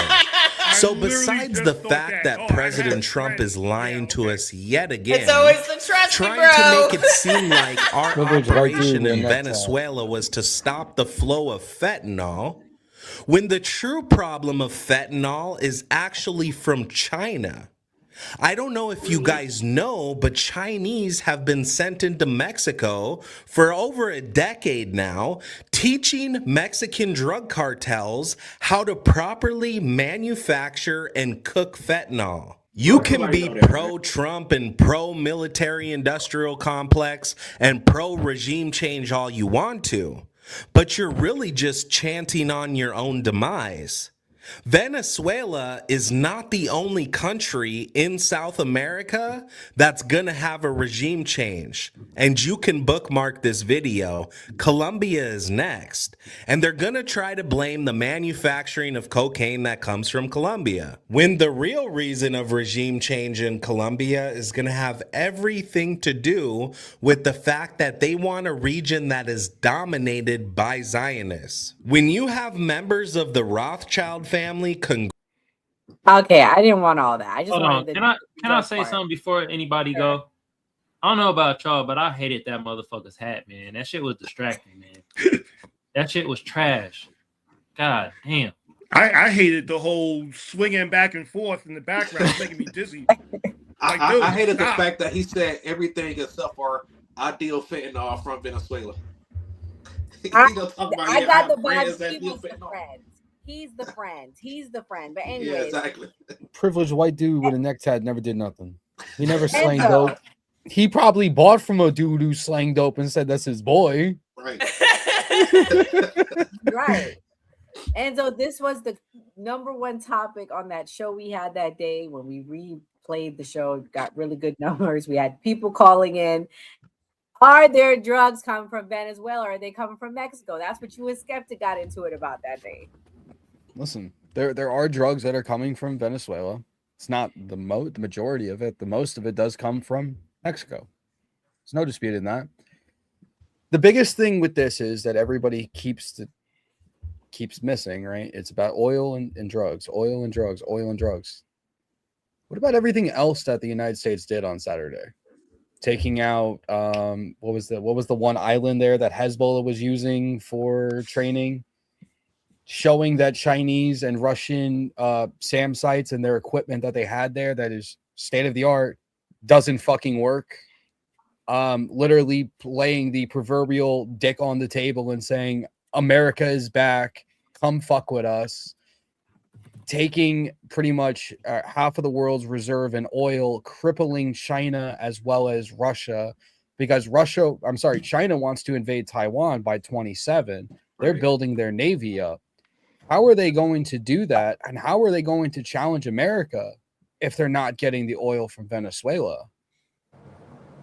Speaker 14: So besides the fact that President Trump is lying to us yet again,
Speaker 19: It's always the trust me,
Speaker 14: trying
Speaker 19: bro.
Speaker 14: to make it seem like our
Speaker 15: Privilege white
Speaker 14: operation
Speaker 15: dude
Speaker 14: in
Speaker 15: in that
Speaker 14: Venezuela was to stop the flow of fentanyl, when the true problem of fentanyl is actually from China. I don't know if you guys know, but Chinese have been sent into Mexico for over a decade now, teaching Mexican drug cartels how to properly manufacture and cook fentanyl. You can be pro-Trump and pro-military industrial complex and pro-regime change all you want to, but you're really just chanting on your own demise. Venezuela is not the only country in South America that's gonna have a regime change. And you can bookmark this video. Colombia is next. And they're gonna try to blame the manufacturing of cocaine that comes from Colombia, when the real reason of regime change in Colombia is gonna have everything to do with the fact that they want a region that is dominated by Zionists. When you have members of the Rothschild family
Speaker 2: Okay, I didn't want all that. I just
Speaker 18: Hold on.
Speaker 2: wanted the
Speaker 18: Can I
Speaker 2: drug
Speaker 18: say
Speaker 2: part.
Speaker 18: something before anybody go? I don't know about y'all, but I hated that motherfucker's hat, man. That shit was distracting, man. That shit was trash. God damn.
Speaker 20: I hated the whole swinging back and forth in the background, it's making me dizzy.
Speaker 22: I hated the fact that he said everything except for ideal fentanyl from Venezuela.
Speaker 2: I got the vibes. He was the friend. He's the friend. He's the friend. But anyways,
Speaker 22: Yeah, exactly.
Speaker 15: Privileged white dude with a necktie never did nothing. He never
Speaker 2: And
Speaker 15: slanged
Speaker 2: so-
Speaker 15: dope. He probably bought from a dude who slanged dope and said that's his boy.
Speaker 22: Right.
Speaker 2: Right. And so this was the number one topic on that show we had that day when we replayed the show. It got really good numbers. We had people calling in. Are there drugs coming from Venezuela? Or are they coming from Mexico? That's what you and Skeptic got into it about that day.
Speaker 15: Listen, there are drugs that are coming from Venezuela. It's not the majority of it. The most of it does come from Mexico. There's no dispute in that. The biggest thing with this is that everybody keeps missing, right? It's about oil and drugs, oil and drugs, oil and drugs. What about everything else that the United States did on Saturday? Taking out what was the one island there that Hezbollah was using for training? Showing that Chinese and Russian SAM sites and their equipment that they had there that is state of the art doesn't fucking work. Literally playing the proverbial dick on the table and saying, America is back, come fuck with us. Taking pretty much half of the world's reserve in oil, crippling China as well as Russia, because China wants to invade Taiwan by 2027. They're building their navy up. How are they going to do that? And how are they going to challenge America if they're not getting the oil from Venezuela?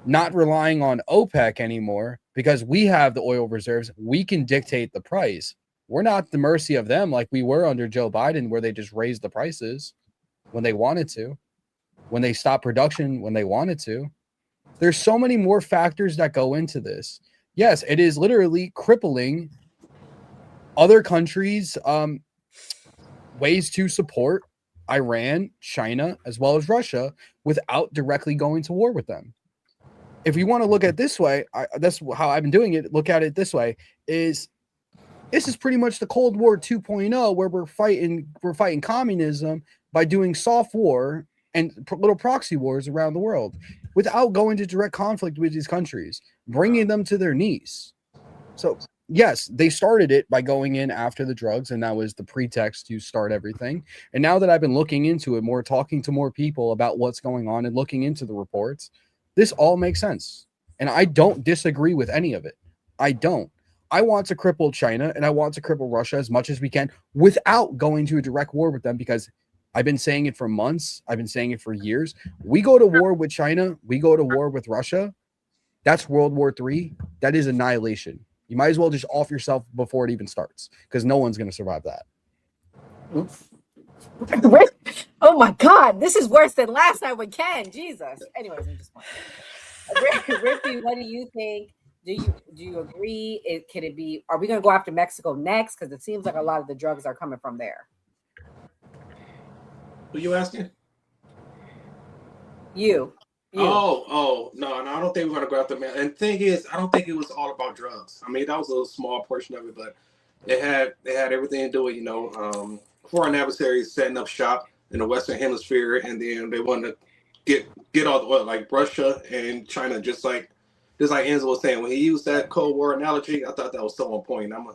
Speaker 15: Not relying on OPEC anymore, because we have the oil reserves. We can dictate the price.
Speaker 21: We're not at the mercy of them like we were under Joe Biden, where they just raised the prices when they wanted to, when they stopped production when they wanted to. There's so many more factors that go into this. Yes, it is literally crippling other countries' ways to support Iran, China, as well as Russia without directly going to war with them. If you want to look at it this way, that's how I've been doing it. Look at it this way: this is pretty much the Cold War 2.0, where we're fighting communism by doing soft war and little proxy wars around the world without going to direct conflict with these countries, bringing them to their knees. So yes, they started it by going in after the drugs, and that was the pretext to start everything. And now that I've been looking into it more, talking to more people about what's going on and looking into the reports, this all makes sense. And I don't disagree with any of it. I don't. I want to cripple China and I want to cripple Russia as much as we can without going to a direct war with them, because I've been saying it for months. I've been saying it for years. We go to war with China. We go to war with Russia. That's World War III. That is annihilation. You might as well just off yourself before it even starts, because no one's going to survive that.
Speaker 2: Oh my God, this is worse than last night with Ken. Jesus. Anyways, I'm just Rippy, what do you think? Do you agree? Are we going to go after Mexico next? Because it seems like a lot of the drugs are coming from there.
Speaker 22: Who you asking?
Speaker 2: You.
Speaker 22: Oh, no, I don't think we're gonna go after man. And the thing is, I don't think it was all about drugs. I mean, that was a small portion of it, but they had everything to do with, foreign adversaries setting up shop in the Western Hemisphere, and then they wanted to get all the oil, like Russia and China, just like Enzo was saying. When he used that Cold War analogy, I thought that was so on point. I'm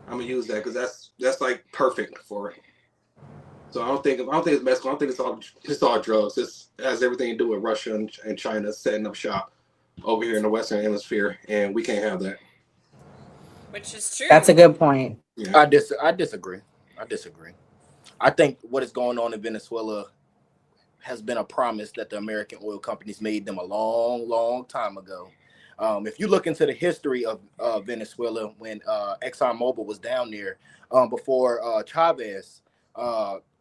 Speaker 22: gonna use that because that's like perfect for it. So I don't think it's Mexico. I don't think it's all drugs. It has everything to do with Russia and China setting up shop over here in the Western Hemisphere, and we can't have that.
Speaker 19: Which is true.
Speaker 2: That's a good point.
Speaker 22: Yeah.
Speaker 7: I disagree. I think what is going on in Venezuela has been a promise that the American oil companies made them a long, long time ago. If you look into the history of Venezuela, when ExxonMobil was down there before Chavez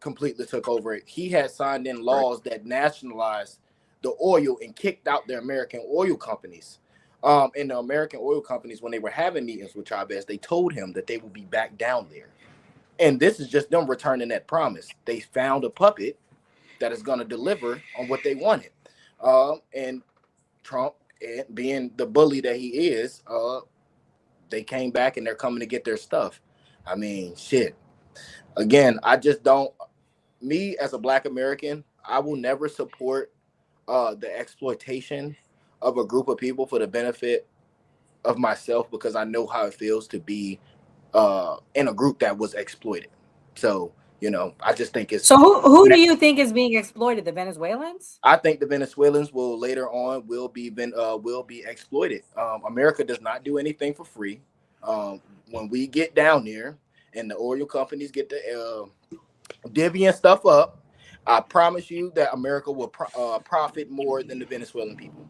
Speaker 7: completely took over it, he had signed in laws that nationalized the oil and kicked out the American oil companies. And the American oil companies, when they were having meetings with Chavez, they told him that they would be back down there. And this is just them returning that promise. They found a puppet that is going to deliver on what they wanted. And Trump, being the bully that he is, they came back and they're coming to get their stuff. I mean, shit. Again, I just don't. Me as a Black American, I will never support the exploitation of a group of people for the benefit of myself, because I know how it feels to be in a group that was exploited. So, I just think it's.
Speaker 2: So who do you think is being exploited? The Venezuelans?
Speaker 7: I think the Venezuelans will later on will be exploited. America does not do anything for free. When we get down there and the oil companies get the divvying stuff up, I promise you that America will profit more than the Venezuelan people.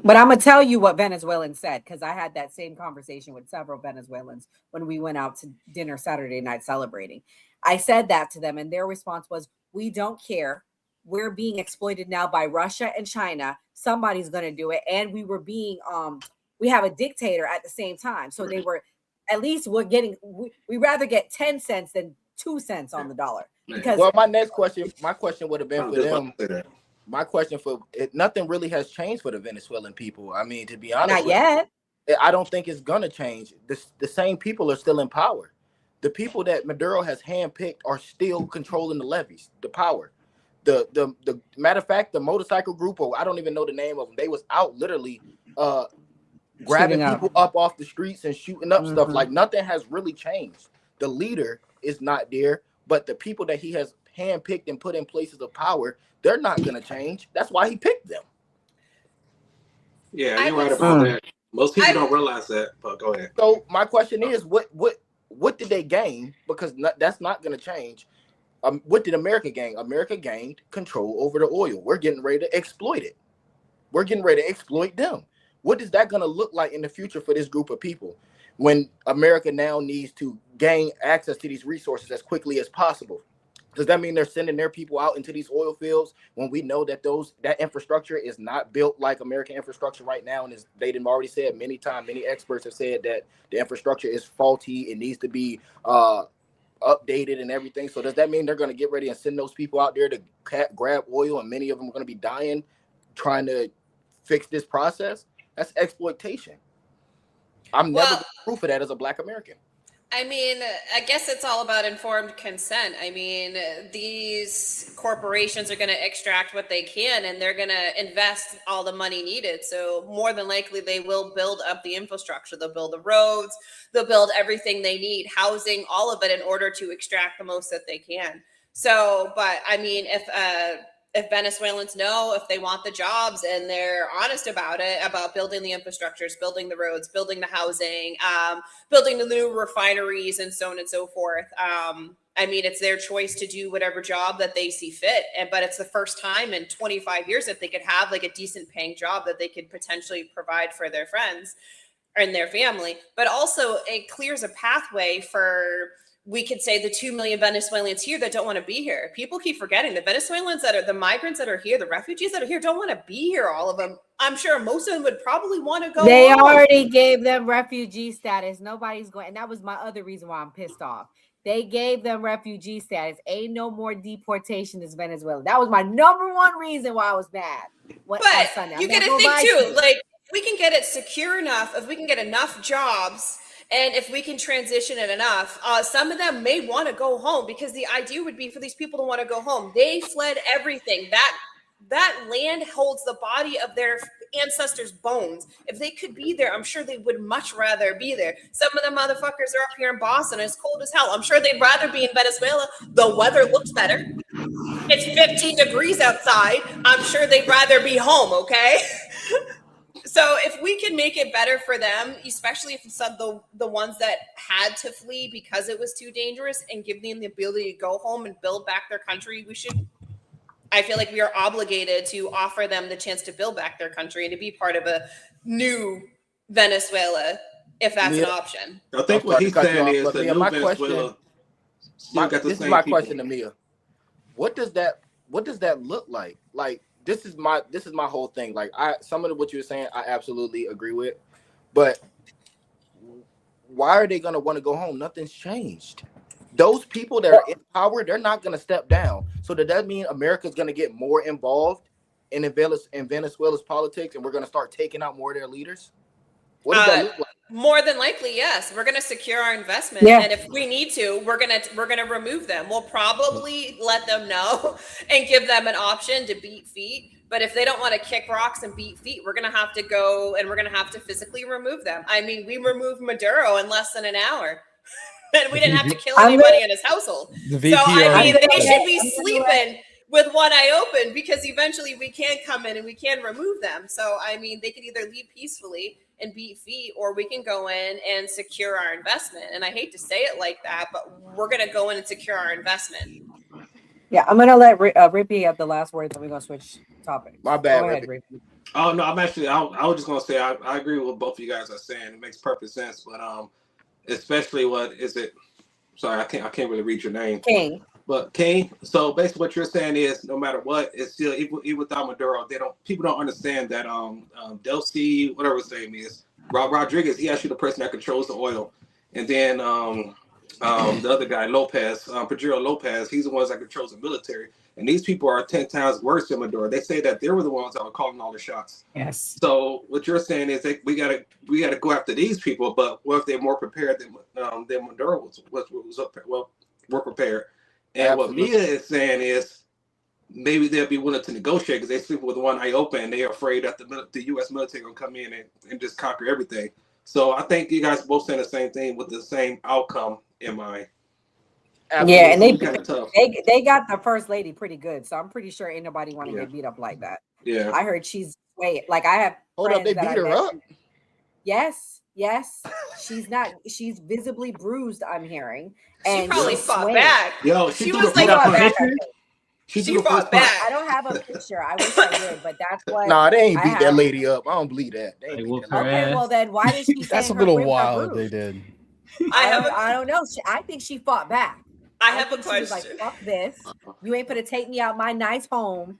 Speaker 2: But I'm gonna tell you what Venezuelans said, because I had that same conversation with several Venezuelans when we went out to dinner Saturday night celebrating. I said that to them, and their response was, "We don't care. We're being exploited now by Russia and China. Somebody's gonna do it, and we were being we have a dictator at the same time. So they were, at least we're getting. We rather get 10 cents than 2 cents on the dollar." Because
Speaker 7: my question would have been for them. My question for it, nothing really has changed for the Venezuelan people. I mean, to be honest,
Speaker 2: not yet.
Speaker 7: I don't think it's gonna change. The same people are still in power. The people that Maduro has handpicked are still controlling the levees, the power. The matter of fact, the motorcycle group, or I don't even know the name of them, they was out literally grabbing people up off the streets and shooting up stuff. Like nothing has really changed. The leader is not there, but the people that he has handpicked and put in places of power, they're not gonna change. That's why he picked them.
Speaker 22: Yeah, you're right about that. Most people don't realize that, but go ahead.
Speaker 7: So my question is, what did they gain? Because that's not going to change. What did America gain? America gained control over the oil. We're getting ready to exploit it. We're getting ready to exploit them. What is that going to look like in the future for this group of people? when America now needs to gain access to these resources as quickly as possible? Does that mean they're sending their people out into these oil fields when we know that that infrastructure is not built like American infrastructure right now? And they have already said many times, many experts have said that the infrastructure is faulty. It needs to be updated and everything. So does that mean they're going to get ready and send those people out there to grab oil, and many of them are going to be dying trying to fix this process? That's exploitation. I'm never going to proof of that as a Black American.
Speaker 19: I mean, I guess it's all about informed consent. I mean, these corporations are going to extract what they can, and they're going to invest all the money needed. So more than likely, they will build up the infrastructure. They'll build the roads. They'll build everything they need, housing, all of it, in order to extract the most that they can. So, but I mean, if Venezuelans know, if they want the jobs and they're honest about it, about building the infrastructures, building the roads, building the housing, building the new refineries, and so on and so forth. I mean, it's their choice to do whatever job that they see fit. But it's the first time in 25 years that they could have like a decent paying job that they could potentially provide for their friends and their family. But also it clears a pathway for, we could say, the 2 million Venezuelans here that don't want to be here. People keep forgetting the Venezuelans that are the migrants that are here, the refugees that are here, don't want to be here. All of them. I'm sure most of them would probably want to go.
Speaker 2: They
Speaker 19: home.
Speaker 2: already gave them refugee status. Nobody's going. And that was my other reason why I'm pissed off. They gave them refugee status. Ain't no more deportation to Venezuela. That was my number one reason why I was mad.
Speaker 19: But you got to think too, like, if we can get it secure enough, if we can get enough jobs, and if we can transition it enough, some of them may want to go home, because the idea would be for these people to want to go home. They fled everything. That land holds the body of their ancestors' bones. If they could be there, I'm sure they would much rather be there. Some of the motherfuckers are up here in Boston. It's cold as hell. I'm sure they'd rather be in Venezuela. The weather looks better. It's 15 degrees outside. I'm sure they'd rather be home, okay? So if we can make it better for them, especially if it's the ones that had to flee because it was too dangerous, and give them the ability to go home and build back their country, I feel like we are obligated to offer them the chance to build back their country and to be part of a new Venezuela, if that's an option.
Speaker 22: I think what he's saying is that new
Speaker 7: my
Speaker 22: Venezuela still got the
Speaker 7: this
Speaker 22: same
Speaker 7: is my
Speaker 22: people.
Speaker 7: question to Mia. What does that look like? Like, this is my whole thing. Like, some of what you were saying, I absolutely agree with, but why are they gonna want to go home? Nothing's changed. Those people that are in power, they're not gonna step down. So does that mean America's gonna get more involved in Venezuela's politics, and we're gonna start taking out more of their leaders? What does that look like?
Speaker 19: More than likely, yes. We're going to secure our investment, and if we need to, we're going to remove them. We'll probably let them know and give them an option to beat feet. But if they don't want to kick rocks and beat feet, we're going to have to go and we're going to have to physically remove them. I mean, we removed Maduro in less than an hour, and we didn't have to kill anybody in his household. So I mean, they should be sleeping with one eye open, because eventually we can come in and we can remove them. So I mean, they could either leave peacefully and beat feet, or we can go in and secure our investment. And I hate to say it like that, but we're going to go in and secure our investment.
Speaker 2: Yeah, I'm going to let Rippy have the last word, then we're going to switch topics.
Speaker 7: My bad,
Speaker 2: Go ahead,
Speaker 7: Rippy.
Speaker 22: Oh no, I was just gonna say I agree with what both of you guys are saying. It makes perfect sense, but especially what is it? Sorry, I can't really read your name.
Speaker 2: King.
Speaker 22: But King. So basically, what you're saying is, no matter what, it's still even without Maduro, people don't understand that Delcy, whatever his name is, Rodriguez, he actually the person that controls the oil, and then the other guy Pedro Lopez, he's the ones that controls the military. And these people are 10 times worse than Maduro. They say that they were the ones that were calling all the shots.
Speaker 2: Yes.
Speaker 22: So what you're saying is that we gotta go after these people, but what if they're more prepared than Maduro was up there? Well, we're prepared. And
Speaker 7: Absolutely.
Speaker 22: what Mia is saying is maybe they'll be willing to negotiate, because they sleep with one eye open and they're afraid that the U.S. military will come in and just conquer everything. So I think you guys both saying the same thing with the same outcome in mind.
Speaker 2: Absolutely. Yeah, and
Speaker 22: they
Speaker 2: got the first lady pretty good, so I'm pretty sure ain't nobody want to get beat up like that.
Speaker 22: Yeah,
Speaker 2: I heard she's like I have.
Speaker 7: Hold up, they beat her up.
Speaker 2: Yes, she's visibly bruised. I'm hearing,
Speaker 19: and she probably fought
Speaker 2: swayed.
Speaker 19: back.
Speaker 22: Yo,
Speaker 19: she was like,
Speaker 22: She
Speaker 19: She
Speaker 22: threw the first
Speaker 19: fought
Speaker 22: punch.
Speaker 19: back.
Speaker 2: I don't have a picture. I wish I did, but that's what
Speaker 7: Nah, they ain't
Speaker 2: I
Speaker 7: beat that
Speaker 2: have.
Speaker 7: lady up. I don't believe that. They ain't
Speaker 18: They
Speaker 7: beat
Speaker 18: whooped
Speaker 7: that
Speaker 18: her
Speaker 7: lady up.
Speaker 2: Okay,
Speaker 18: ass.
Speaker 2: well then, why did she
Speaker 21: That's
Speaker 2: say
Speaker 21: a
Speaker 2: her
Speaker 21: little
Speaker 2: ribs are
Speaker 21: wild what they
Speaker 2: bruised?
Speaker 21: did.
Speaker 2: I don't know. I think she fought back.
Speaker 19: I have a
Speaker 2: think she was like,
Speaker 19: question.
Speaker 2: "Fuck this! You ain't gonna take me out my nice home.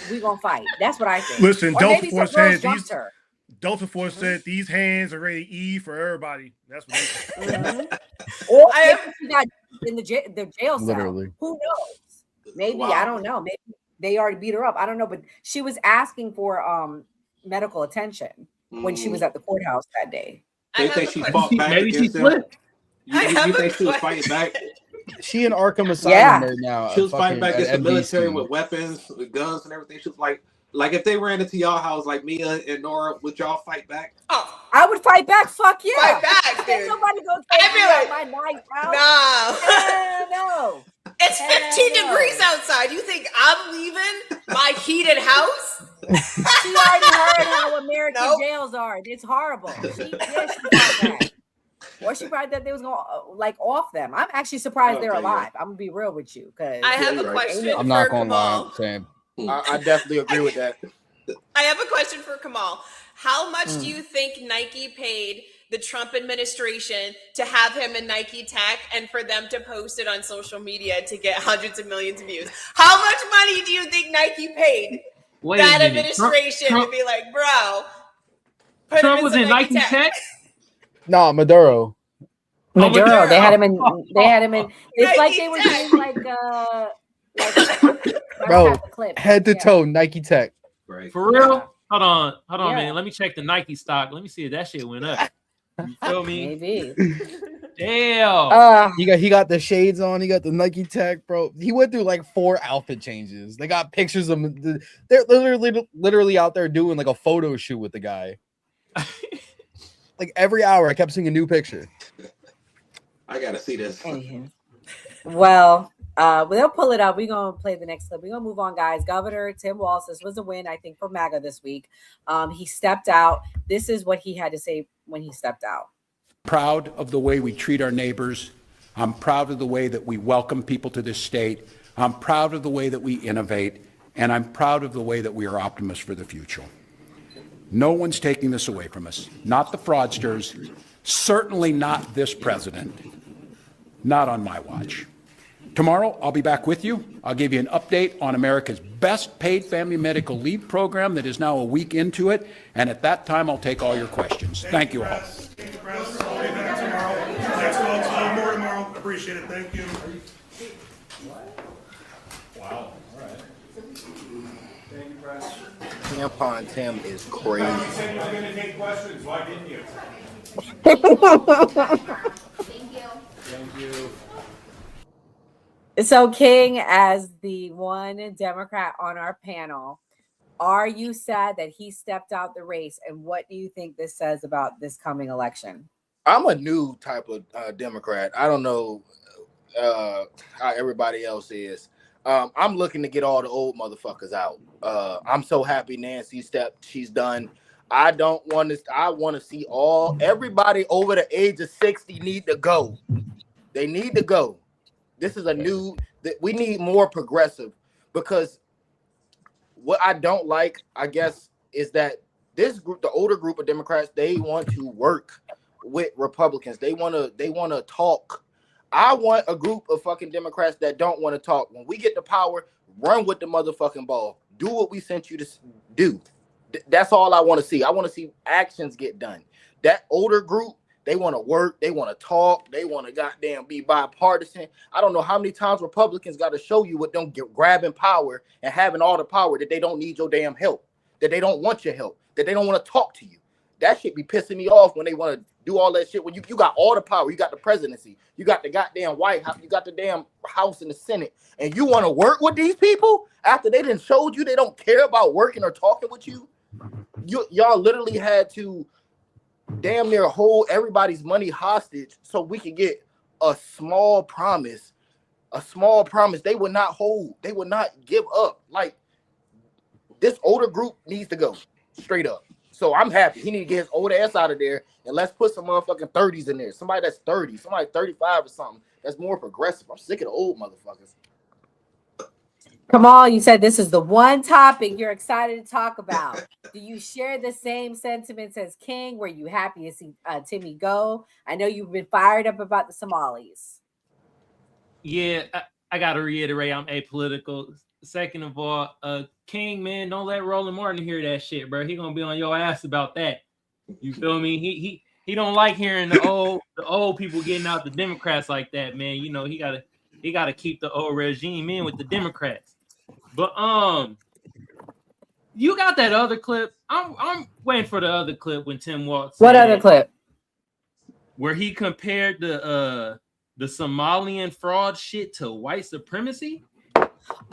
Speaker 2: We gonna fight." That's what I think.
Speaker 20: Listen,
Speaker 2: Or
Speaker 20: Delta
Speaker 2: maybe some
Speaker 20: Force
Speaker 2: girls
Speaker 20: said
Speaker 2: jumped
Speaker 20: these.
Speaker 2: her.
Speaker 20: Delta Force said these hands are ready to E for everybody. That's what they said.
Speaker 2: Or
Speaker 19: I have-
Speaker 2: maybe she got in the jail cell.
Speaker 21: Literally.
Speaker 2: Who knows? Maybe
Speaker 22: Wow.
Speaker 2: I don't know. Maybe they already beat her up. I don't know. But she was asking for medical attention when she was at the courthouse that day.
Speaker 22: They
Speaker 19: have
Speaker 22: think
Speaker 19: a
Speaker 22: she
Speaker 19: question.
Speaker 22: fought back
Speaker 18: Maybe she
Speaker 22: against them.
Speaker 18: slipped.
Speaker 22: You think she was fighting back?
Speaker 21: She in Arkham Asylum
Speaker 2: Yeah.
Speaker 21: right now.
Speaker 22: She was fighting back against the military
Speaker 21: NBC.
Speaker 22: with weapons, with guns, and everything. She was like if they ran into y'all house, like Mia and Nora, would y'all fight back?
Speaker 19: Oh,
Speaker 2: I would fight back. Fuck yeah.
Speaker 19: fight back,
Speaker 2: Ain't
Speaker 19: dude.
Speaker 2: nobody gonna
Speaker 19: I'd
Speaker 2: take
Speaker 19: be
Speaker 2: me out
Speaker 19: like,
Speaker 2: my nice house.
Speaker 19: Nah.
Speaker 2: Hell no.
Speaker 19: It's
Speaker 2: Hell
Speaker 19: 15
Speaker 2: no.
Speaker 19: degrees outside. You think I'm leaving my heated house?
Speaker 2: She already heard how American
Speaker 19: Nope.
Speaker 2: jails are. It's horrible. She fought back. Or she probably thought they was gonna like off them. I'm actually surprised they're
Speaker 22: Okay, yeah.
Speaker 2: alive. I'm gonna be real with you because
Speaker 19: I have a
Speaker 22: you're right.
Speaker 19: question
Speaker 21: I'm not
Speaker 19: for
Speaker 21: gonna lie.
Speaker 19: Kamal.
Speaker 21: Same.
Speaker 7: I definitely agree with that.
Speaker 19: I have a question for Kamal. How much
Speaker 2: Hmm.
Speaker 19: do you think Nike paid the Trump administration to have him in Nike Tech and for them to post it on social media to get hundreds of millions of views? How much money do you think Nike paid
Speaker 18: Wait
Speaker 19: that
Speaker 18: a minute.
Speaker 19: administration
Speaker 18: Trump,
Speaker 19: to be like, bro, put
Speaker 18: Trump
Speaker 19: him
Speaker 18: was
Speaker 19: in
Speaker 18: in
Speaker 19: some
Speaker 18: Nike Tech?
Speaker 21: Nah, Maduro.
Speaker 2: Maduro. They had him in. They had him in. It's like
Speaker 19: Nike
Speaker 2: they were
Speaker 19: Tech.
Speaker 2: doing like I
Speaker 21: Bro,
Speaker 2: have the clip.
Speaker 21: head to
Speaker 2: Yeah.
Speaker 21: toe, Nike Tech.
Speaker 22: Right.
Speaker 18: For real?
Speaker 2: Yeah.
Speaker 18: Hold on,
Speaker 2: Yeah.
Speaker 18: man. Let me check the Nike stock. Let me see if that shit went up. You feel me?
Speaker 2: Maybe.
Speaker 18: Damn.
Speaker 21: He got the shades on. He got the Nike Tech, bro. He went through like 4 outfit changes. They got pictures of him. They're literally out there doing like a photo shoot with the guy. Like every hour, I kept seeing a new picture.
Speaker 22: I gotta see this.
Speaker 2: Anywho. Well, they'll pull it up. We're gonna play the next clip. We're gonna move on, guys. Governor Tim Walz, this was a win, I think, for MAGA this week. He stepped out. This is what he had to say when he stepped out.
Speaker 4: Proud of the way we treat our neighbors. I'm proud of the way that we welcome people to this state. I'm proud of the way that we innovate, and I'm proud of the way that we are optimists for the future. No one's taking this away from us. Not the fraudsters, certainly not this president, not on my watch. Tomorrow, I'll be back with you. I'll give you an update on America's best paid family medical leave program that is now a week into it. And at that time, I'll take all your questions. Thank you all.
Speaker 16: Thank you, Press. I'll be back tomorrow. Thanks, folks. I'll more tomorrow. Appreciate it. Thank you.
Speaker 4: Wow. All right. Thank you, Press.
Speaker 7: Tampon Tim is crazy.
Speaker 4: You said you were going to take questions. Why didn't you? Thank you.
Speaker 2: So, King, as the one Democrat on our panel, are you sad that he stepped out the race? And what do you think this says about this coming election?
Speaker 7: I'm a new type of Democrat. I don't know how everybody else is. I'm looking to get all the old motherfuckers out. I'm so happy Nancy stepped. She's done. I don't want to. I want to see everybody over the age of 60 need to go. They need to go. This is a new. We need more progressive, because what I don't like, I guess, is that this group, the older group of Democrats, they want to work with Republicans. They want to talk. I want a group of fucking Democrats that don't want to talk. When we get the power, run with the motherfucking ball. Do what we sent you to do. That's all I want to see. I want to see actions get done. That older group, they want to work. They want to talk. They want to goddamn be bipartisan. I don't know how many times Republicans got to show you with them grabbing power and having all the power that they don't need your damn help, that they don't want your help, that they don't want to talk to you. That shit be pissing me off when they want to do all that shit. When you got all the power, you got the presidency, you got the goddamn White House, you got the damn House and the Senate, and you want to work with these people after they done showed you they don't care about working or talking with you. Y'all literally had to damn near hold everybody's money hostage so we could get a small promise. They would not hold. They would not give up. Like, this older group needs to go straight up. So I'm happy. He need to get his old ass out of there, and let's put some motherfucking 30s in there. Somebody that's 30, somebody 35 or something. That's more progressive. I'm sick of the old motherfuckers.
Speaker 2: Kamal, you said this is the one topic you're excited to talk about. Do you share the same sentiments as King? Were you happy to see Timmy go? I know you've been fired up about the Somalis.
Speaker 18: Yeah, I got to reiterate, I'm apolitical. Second of all, King, man, don't let Roland Martin hear that shit, bro. He gonna be on your ass about that. You feel me? He don't like hearing the old people getting out the Democrats like that, man. You know, he gotta keep the old regime in with the Democrats. But you got that other clip. I'm waiting for the other clip when Tim Walz
Speaker 2: What other clip?
Speaker 18: Where he compared the Somalian fraud shit to white supremacy.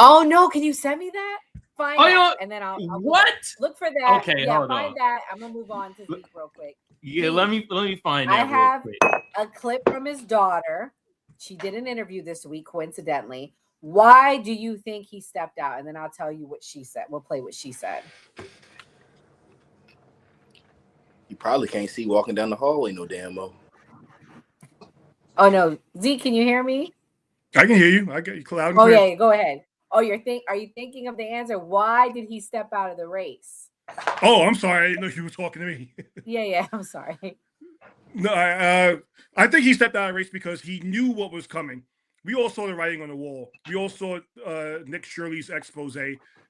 Speaker 2: Oh no, can you send me that? Find that, and then I'll
Speaker 18: what?
Speaker 2: Look for that.
Speaker 18: Okay,
Speaker 2: yeah,
Speaker 18: hold
Speaker 2: find
Speaker 18: on.
Speaker 2: that. I'm gonna move on to Zeke real quick.
Speaker 18: Yeah,
Speaker 2: Zeke,
Speaker 18: let me find that.
Speaker 2: I have
Speaker 18: real quick.
Speaker 2: a clip from his daughter. She did an interview this week, coincidentally. Why do you think he stepped out? And then I'll tell you what she said. We'll play what she said.
Speaker 7: You probably can't see walking down the hallway no damn more.
Speaker 2: Oh no, Zeke, can you hear me?
Speaker 20: I can hear you. I get you loud and
Speaker 2: Oh
Speaker 20: clear.
Speaker 2: yeah, go ahead. Oh, are you thinking of the answer? Why did he step out of the race?
Speaker 20: Oh, I'm sorry. I didn't know you were talking to me.
Speaker 2: Yeah, I'm sorry.
Speaker 20: No, I think he stepped out of the race because he knew what was coming. We all saw the writing on the wall. We all saw Nick Shirley's expose.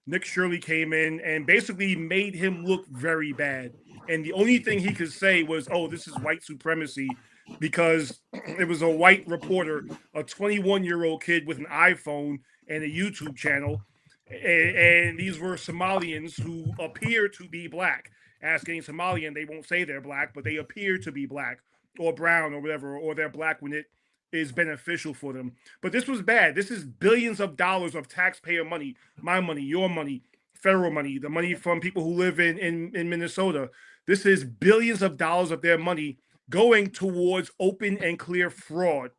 Speaker 20: Nick Shirley came in and basically made him look very bad. And the only thing he could say was, "Oh, this is white supremacy," because it was a white reporter, a 21-year-old kid with an iPhone and a YouTube channel, and these were Somalians who appear to be black. Ask any Somalian, they won't say they're black, but they appear to be black or brown or whatever, or they're black when it is beneficial for them. But this was bad. This is billions of dollars of taxpayer money, my money, your money, federal money, the money from people who live in Minnesota. This is billions of dollars of their money going towards open and clear fraud.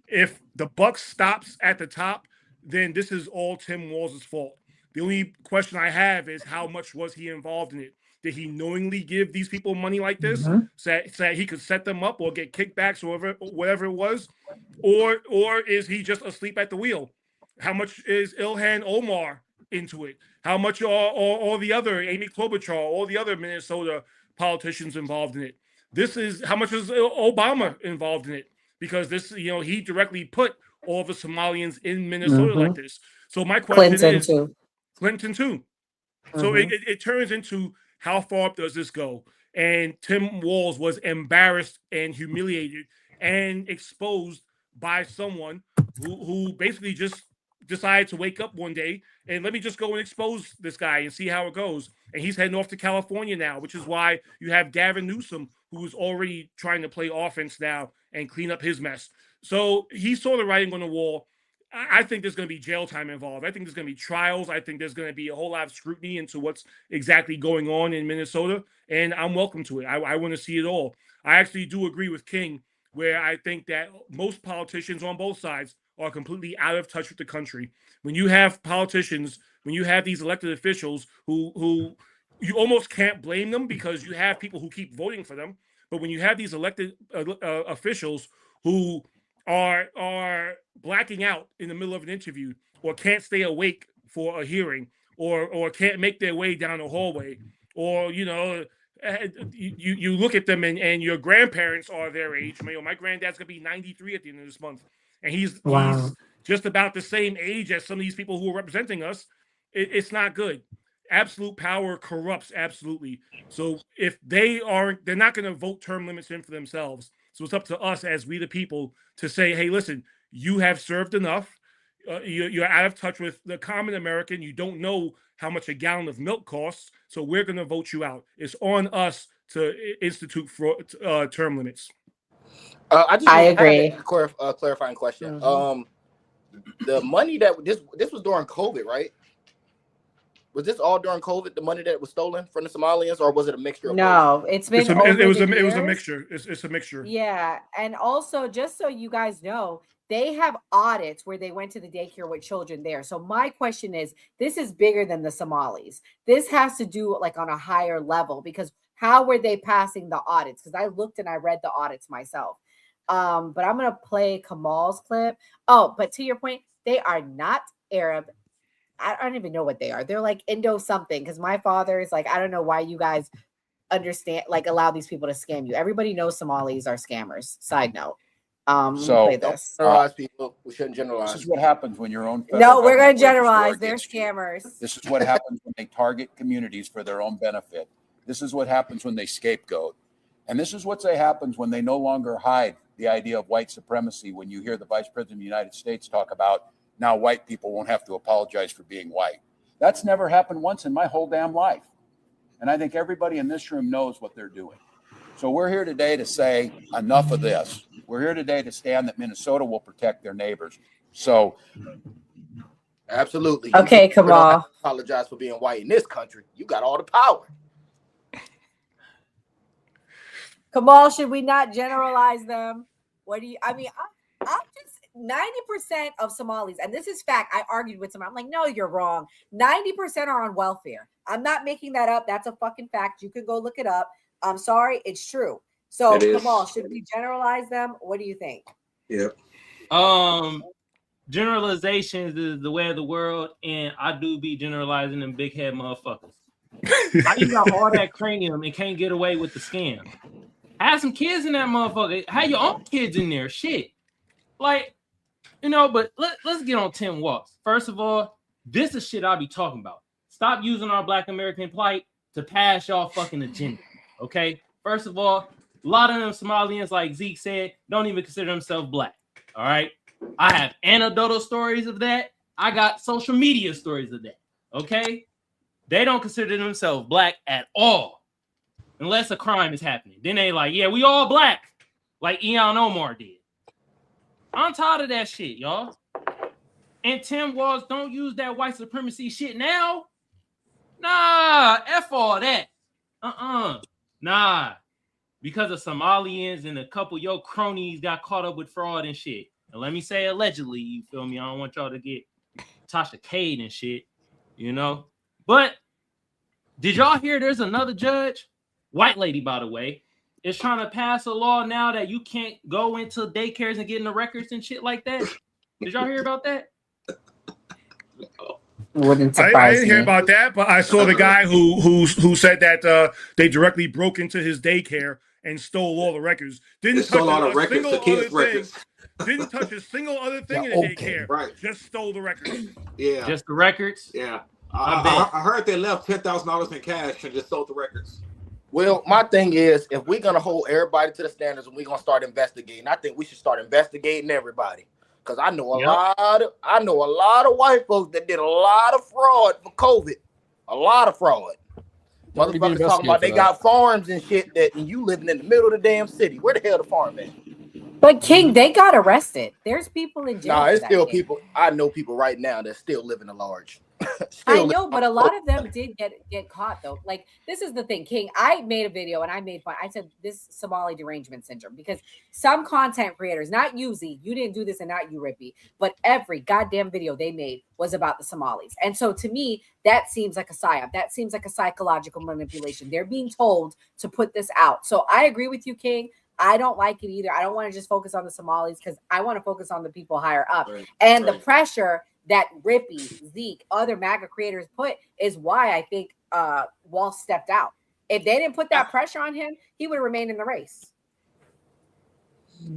Speaker 20: If the buck stops at the top, then this is all Tim Walz's fault. The only question I have is how much was he involved in it? Did he knowingly give these people money like this so that he could set them up or get kickbacks or whatever it was? Or is he just asleep at the wheel? How much is Ilhan Omar into it? How much are all the other, Amy Klobuchar, all the other Minnesota politicians involved in it? This is how much is Obama involved in it? Because this, he directly put all the Somalians in Minnesota like this. So my question is, Clinton too. So it turns into, how far up does this go? And Tim Walz was embarrassed and humiliated and exposed by someone who basically just decided to wake up one day and let me just go and expose this guy and see how it goes. And he's heading off to California now, which is why you have Gavin Newsom, who is already trying to play offense now and clean up his mess. So he saw the writing on the wall. I think there's going to be jail time involved. I think there's going to be trials. I think there's going to be a whole lot of scrutiny into what's exactly going on in Minnesota, and I'm welcome to it. I want to see it all. I actually do agree with King, where I think that most politicians on both sides are completely out of touch with the country. When you have politicians, when you have these elected officials who you almost can't blame them because you have people who keep voting for them, but when you have these elected officials who are blacking out in the middle of an interview, or can't stay awake for a hearing, or can't make their way down a hallway, or you look at them and your grandparents are their age. My granddad's gonna be 93 at the end of this month, and he's just about the same age as some of these people who are representing us. It's not good. Absolute power corrupts absolutely. So if they're not going to vote term limits in for themselves. So it's up to us as we the people to say, hey, listen, you have served enough. You're out of touch with the common American. You don't know how much a gallon of milk costs. So we're going to vote you out. It's on us to institute term limits.
Speaker 2: I agree.
Speaker 7: Have a clarifying question. The money that this was during COVID, right? Was this all during COVID? The money that was stolen from the Somalians, or was it a mixture of
Speaker 2: both? It's been it was a
Speaker 20: mixture. It's a mixture.
Speaker 2: Yeah, and also just so you guys know, they have audits where they went to the daycare with children there. So my question is, this is bigger than the Somalis. This has to do like on a higher level, because how were they passing the audits? Because I looked and I read the audits myself. But I'm gonna play Kamal's clip. Oh, but to your point, they are not Arab. I don't even know what they are. They're like Indo something, because my father is like, I don't know why you guys understand, like, allow these people to scam you. Everybody knows Somalis are scammers. Side note. Let me play this.
Speaker 7: Generalize people. We shouldn't
Speaker 3: This
Speaker 7: generalize.
Speaker 3: is what happens when your own
Speaker 2: No, we're going
Speaker 3: government
Speaker 2: to
Speaker 3: wages war
Speaker 2: generalize. They're
Speaker 3: against you.
Speaker 2: scammers.
Speaker 3: This is what happens when they target communities for their own benefit. This is what happens when they scapegoat. And this is what happens when they no longer hide the idea of white supremacy. When you hear the Vice President of the United States talk about now white people won't have to apologize for being white. That's never happened once in my whole damn life. And I think everybody in this room knows what they're doing. So we're here today to say enough of this. We're here today to stand that Minnesota will protect their neighbors. So
Speaker 7: absolutely.
Speaker 2: Okay,
Speaker 7: You don't have
Speaker 2: Kamal.
Speaker 7: to apologize for being white in this country. You got all the power.
Speaker 2: Kamal, should we not generalize them? What do you, I mean, I'm just 90% of Somalis, and this is fact. I argued with someone. I'm like, no, you're wrong. 90% are on welfare. I'm not making that up. That's a fucking fact. You can go look it up. I'm sorry. It's true. So, Kamal, should we generalize them? What do you think?
Speaker 22: Yep.
Speaker 18: Generalizations is the way of the world, and I do be generalizing them big head motherfuckers. How you got all that cranium and can't get away with the scam? Have some kids in that motherfucker. Have your own kids in there. Shit. Like, you know, but let's get on Tim Walz. First of all, this is shit I be talking about. Stop using our Black American plight to pass y'all fucking agenda. Okay? First of all, a lot of them Somalians, like Zeke said, don't even consider themselves Black. All right? I have anecdotal stories of that. I got social media stories of that. Okay? They don't consider themselves Black at all. Unless a crime is happening. Then they like, yeah, we all Black. Like Ian Omar did. I'm tired of that shit, y'all. And Tim Walz, don't use that white supremacy shit now. Nah, F all that. Nah. Because of Somalians and a couple of your cronies got caught up with fraud and shit. And let me say allegedly, you feel me? I don't want y'all to get Tasha Cade and shit, you know? But did y'all hear there's another judge? White lady, by the way, is trying to pass a law now that you can't go into daycares and get in the records and shit like that. Did y'all hear about that?
Speaker 2: Wouldn't
Speaker 20: I
Speaker 2: surprise
Speaker 20: didn't hear
Speaker 2: me.
Speaker 20: about that, but I saw the guy who said that they directly broke into his daycare and stole all the records. Didn't
Speaker 22: They stole
Speaker 20: touch
Speaker 22: all the
Speaker 20: a
Speaker 22: records,
Speaker 20: single
Speaker 22: the kids'
Speaker 20: other thing.
Speaker 22: records.
Speaker 20: Didn't touch a single other thing
Speaker 22: Yeah,
Speaker 20: in the
Speaker 22: okay,
Speaker 20: daycare.
Speaker 22: right.
Speaker 20: Just stole the records.
Speaker 22: Yeah.
Speaker 18: Just the records?
Speaker 22: Yeah.
Speaker 18: I
Speaker 22: I heard they left $10,000 in cash and just sold the records.
Speaker 7: Well, my thing is, if we're gonna hold everybody to the standards and we're gonna start investigating, I think we should start investigating everybody. Because I know a lot of white folks that did a lot of fraud for COVID. A lot of fraud.
Speaker 21: Already been
Speaker 7: Motherfuckers talking about they
Speaker 21: investigated for
Speaker 7: got farms and shit that and you living in the middle of the damn city. Where the hell the farm at?
Speaker 2: But King, they got arrested. There's people in jail.
Speaker 7: Nah,
Speaker 2: for
Speaker 7: it's
Speaker 2: that,
Speaker 7: still
Speaker 2: King.
Speaker 7: people. I know people right now that still living at large.
Speaker 2: I know, but a lot of them did get caught though. Like, this is the thing, King. I made a video and I made fun. I said this Somali derangement syndrome, because some content creators, not you, Z, you didn't do this, and not you, Rippy, but every goddamn video they made was about the Somalis. And so to me, that seems like a psyop. That seems like a psychological manipulation. They're being told to put this out. So I agree with you, King. I don't like it either. I don't want to just focus on the Somalis, because I want to focus on the people higher up. And the pressure that Rippy, Zeke, other MAGA creators put is why I think Walz stepped out. If they didn't put that pressure on him, he would have remained in the race.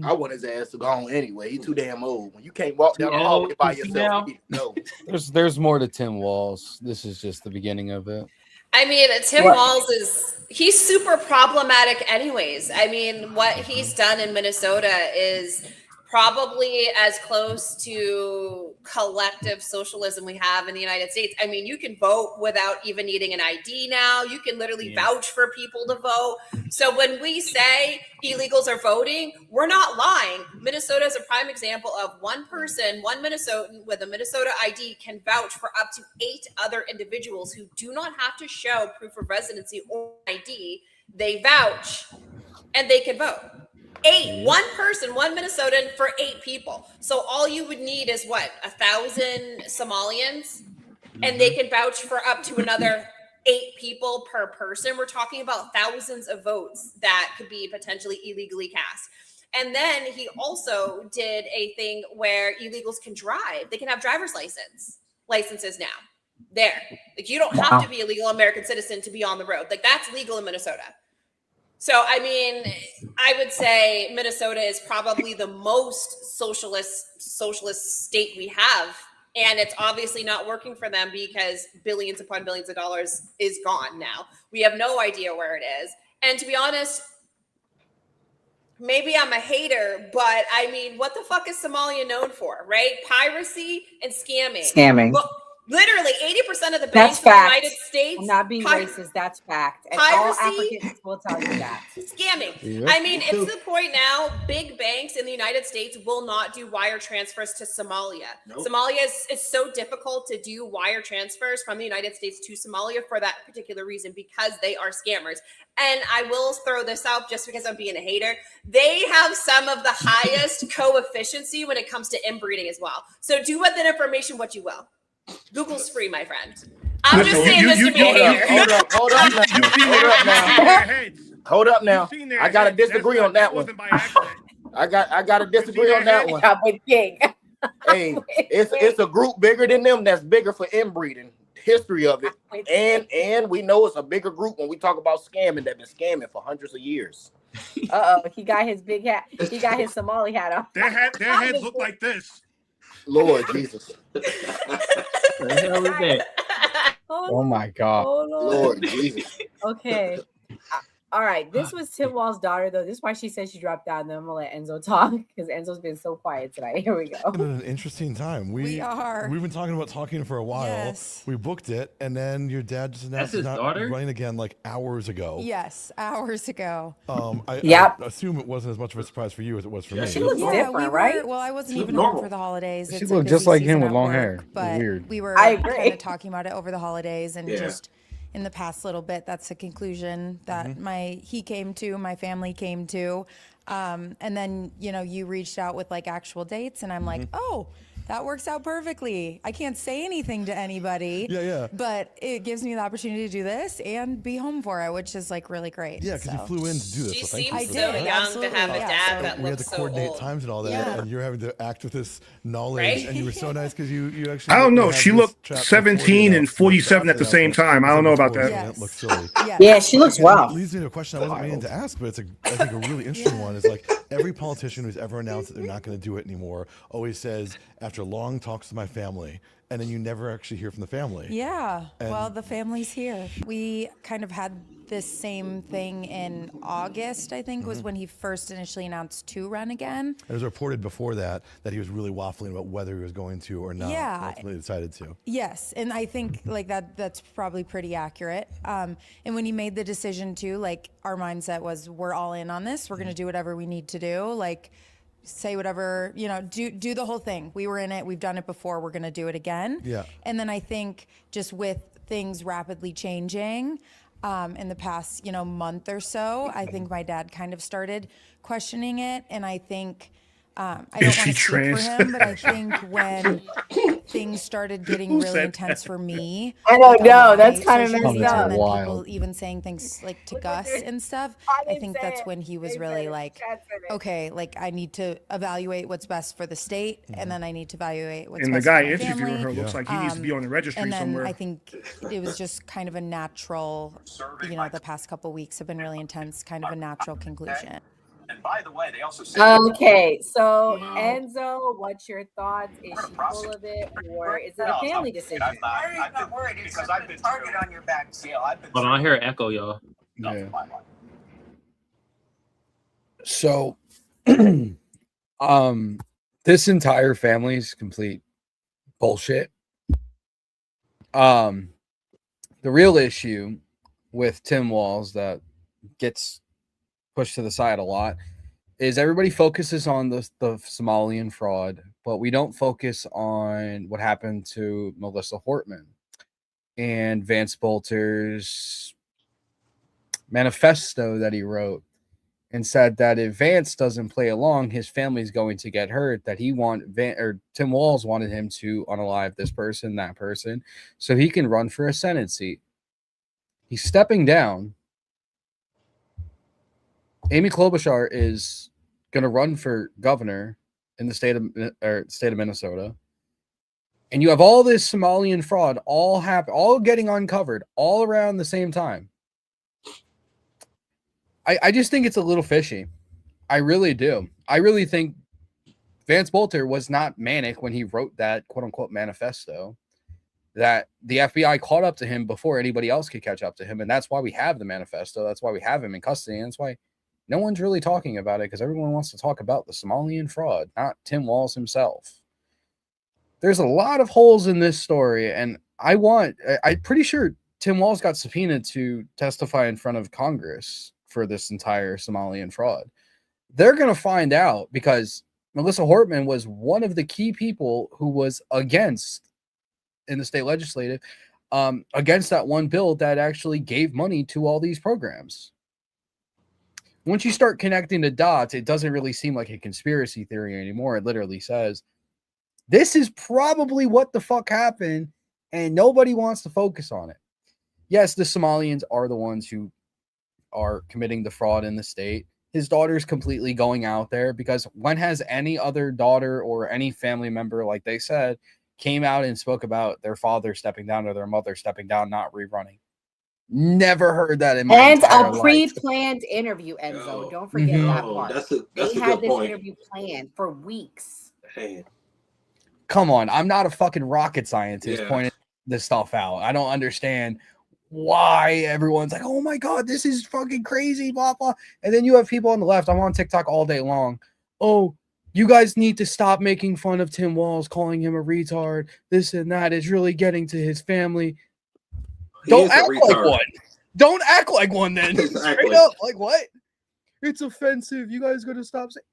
Speaker 7: I want his ass to go on anyway. He's too damn old. When you can't walk down the hallway by yourself, you need to go.
Speaker 21: There's more to Tim Walz. This is just the beginning of it.
Speaker 19: I mean, Tim Walz he's super problematic anyways. I mean, what he's done in Minnesota is probably as close to collective socialism we have in the United States. I mean, you can vote without even needing an ID now. You can literally vouch for people to vote. So when we say illegals are voting, we're not lying. Minnesota is a prime example of one person, one Minnesotan with a Minnesota ID can vouch for up to 8 other individuals who do not have to show proof of residency or ID. They vouch and they can vote. 8, one person, one Minnesotan for 8 people. So all you would need is what, 1,000 Somalians, and they can vouch for up to another 8 people per person. We're talking about thousands of votes that could be potentially illegally cast. And then he also did a thing where illegals can drive. They can have driver's licenses now. there. Like, you don't have to be a legal American citizen to be on the road. Like, that's legal in Minnesota. So, I mean, I would say Minnesota is probably the most socialist state we have. And it's obviously not working for them because billions upon billions of dollars is gone now. We have no idea where it is. And to be honest, maybe I'm a hater, but I mean, what the fuck is Somalia known for, right? Piracy and scamming.
Speaker 2: Scamming.
Speaker 19: Well, literally 80% of the
Speaker 2: That's
Speaker 19: banks in the
Speaker 2: fact.
Speaker 19: United States.
Speaker 2: I'm not being racist. That's fact. And all
Speaker 19: Piracy,
Speaker 2: Africans will tell you that.
Speaker 19: scamming.
Speaker 2: Yep.
Speaker 19: I mean, it's to the point now, big banks in the United States will not do wire transfers to Somalia.
Speaker 22: Nope.
Speaker 19: Somalia is so difficult to do wire transfers from the United States to Somalia for that particular reason, because they are scammers. And I will throw this out just because I'm being a hater. They have some of the highest coefficiency when it comes to inbreeding as well. So do with that information what you will. Google's free, my friend. I'm just saying this to be a hater.
Speaker 7: Hold up now. I gotta disagree on that one. I gotta disagree on that one. Hey, it's a group bigger than them that's bigger for inbreeding. History of it, and we know it's a bigger group when we talk about scamming that been scamming for hundreds of years.
Speaker 2: He got his big hat. He got his Somali hat on.
Speaker 20: Their heads look like this.
Speaker 7: Lord Jesus.
Speaker 21: Oh my God.
Speaker 2: Oh,
Speaker 7: Lord Jesus.
Speaker 2: Okay. All right. This was Tim Wall's daughter, though. This is why she said she dropped out. And then I'm going to let Enzo talk because Enzo's been so quiet tonight. Here we go.
Speaker 5: It's been an interesting time.
Speaker 6: We are.
Speaker 5: We've been talking about talking for a while.
Speaker 6: Yes.
Speaker 5: We booked it, and then your dad just announced he's not running again like hours ago.
Speaker 6: Yes, hours ago.
Speaker 5: I assume it wasn't as much of a surprise for you as it was for me.
Speaker 2: She looks different, right?
Speaker 6: Well, I wasn't even home for the holidays.
Speaker 21: She
Speaker 6: It's
Speaker 21: looked
Speaker 6: a
Speaker 21: just
Speaker 6: busy
Speaker 21: like him
Speaker 6: season
Speaker 21: with
Speaker 6: at
Speaker 21: long
Speaker 6: work,
Speaker 21: hair.
Speaker 6: But
Speaker 21: Weird.
Speaker 6: we were
Speaker 2: I agree.
Speaker 6: kind of talking about it over the holidays, and
Speaker 22: Yeah.
Speaker 6: just in the past little bit, that's the conclusion that he came to, my family came to. And then, you reached out with like actual dates, and I'm like, oh, that works out perfectly. I can't say anything to anybody.
Speaker 5: Yeah.
Speaker 6: But it gives me the opportunity to do this and be home for it, which is like really great.
Speaker 5: Yeah, because you flew in to do this.
Speaker 19: She
Speaker 5: so thank
Speaker 19: seems
Speaker 5: you for
Speaker 19: so
Speaker 5: that.
Speaker 19: young
Speaker 6: Absolutely,
Speaker 19: to have a
Speaker 6: yeah.
Speaker 19: dad that
Speaker 5: We had to
Speaker 19: looks so
Speaker 5: coordinate
Speaker 19: old.
Speaker 5: times and all that,
Speaker 6: Yeah.
Speaker 5: and you're having to act with this knowledge, and you were so nice because you actually.
Speaker 20: I don't know.
Speaker 5: had
Speaker 20: She
Speaker 5: this
Speaker 20: looked
Speaker 5: chat
Speaker 20: 17
Speaker 5: before
Speaker 20: and 47 at the same time. I don't know about that.
Speaker 5: It looks silly.
Speaker 2: Yeah, she looks well.
Speaker 5: It leads me to a question I wasn't meaning to ask, but it's I think a really interesting one. Is like every politician who's ever announced that they're not going to do it anymore always says, after long talks with my family, and then you never actually hear from the family.
Speaker 6: Yeah.
Speaker 5: And-
Speaker 6: Well, the family's here. We kind of had this same thing in August, I think, was when he first initially announced to run again.
Speaker 5: It was reported before that he was really waffling about whether he was going to or not.
Speaker 6: Yeah.
Speaker 5: Ultimately decided to.
Speaker 6: Yes, and I think like that's probably pretty accurate. And when he made the decision to, like, our mindset was, we're all in on this. We're going to do whatever we need to do. Like, say whatever, do the whole thing. We were in it. We've done it before. We're going to do it again.
Speaker 5: Yeah.
Speaker 6: And then I think just with things rapidly changing in the past, month or so, I think my dad kind of started questioning it. And I think, I don't want to speak for him, but I think when things started getting really intense for me.
Speaker 2: I don't know.
Speaker 6: on
Speaker 2: That's
Speaker 6: my
Speaker 2: kind of
Speaker 6: social
Speaker 2: messed
Speaker 6: media,
Speaker 2: up.
Speaker 6: and then
Speaker 21: Wild.
Speaker 6: people even saying things like to Gus and stuff. I think that's when he was really like, okay, like I need to evaluate what's best for the state, and then I need to evaluate what's
Speaker 20: And the
Speaker 6: best
Speaker 20: guy
Speaker 6: for my
Speaker 20: interviewing
Speaker 6: family.
Speaker 20: her looks like he needs to be on the registry
Speaker 6: And then
Speaker 20: somewhere.
Speaker 6: I think it was just kind of a natural, the past couple weeks have been really intense, kind of a natural conclusion.
Speaker 17: And by the way, they also say
Speaker 2: Okay, so Enzo, what's your thoughts? Is she full of it, or is it a family decision?
Speaker 17: I'm not worried because I've been target on your back. See, I've been.
Speaker 18: Hold on, I hear an echo, y'all.
Speaker 21: Yeah. So, this entire family's complete bullshit. The real issue with Tim Walz that gets pushed to the side a lot is everybody focuses on the Somalian fraud, but we don't focus on what happened to Melissa Hortman and Vance Bolter's manifesto that he wrote, and said that if Vance doesn't play along, his family's going to get hurt. That Tim Walz wanted him to unalive this person, that person, so he can run for a Senate seat. He's stepping down. Amy Klobuchar is going to run for governor in the state of Minnesota. and you have all this Somalian fraud all getting uncovered all around the same time. I just think it's a little fishy. I really do. I really think Vance Bolter was not manic when he wrote that quote unquote manifesto, that the FBI caught up to him before anybody else could catch up to him. And that's why we have the manifesto. That's why we have him in custody. And that's why no one's really talking about it, because everyone wants to talk about the Somalian fraud, not Tim Walz himself. There's a lot of holes in this story. And I'm pretty sure Tim Walz got subpoenaed to testify in front of Congress for this entire Somalian fraud. They're going to find out, because Melissa Hortman was one of the key people who was against, in the state legislative, against that one bill that actually gave money to all these programs. Once you start connecting the dots, it doesn't really seem like a conspiracy theory anymore. It literally says, this is probably what the fuck happened, and nobody wants to focus on it. Yes, the Somalians are the ones who are committing the fraud in the state. His daughter's completely going out there, because when has any other daughter or any family member, like they said, came out and spoke about their father stepping down or their mother stepping down, not rerunning? Never heard that in my
Speaker 2: And
Speaker 21: entire
Speaker 2: a
Speaker 21: life.
Speaker 2: pre-planned interview, Enzo. Don't forget that part.
Speaker 22: That's a
Speaker 2: They
Speaker 22: good
Speaker 2: had this
Speaker 22: point.
Speaker 2: interview planned for weeks.
Speaker 22: Hey,
Speaker 21: Come on, I'm not a fucking rocket scientist
Speaker 22: Yeah.
Speaker 21: pointing this stuff out. I don't understand why everyone's like, oh my God, this is fucking crazy, blah, blah. And then you have people on the left. I'm on TikTok all day long. Oh, you guys need to stop making fun of Tim Walz, calling him a retard, this and that. It's really getting to his family. Don't act like one. Don't act like one then. Straight up. Like, what? It's offensive. You guys going to stop saying.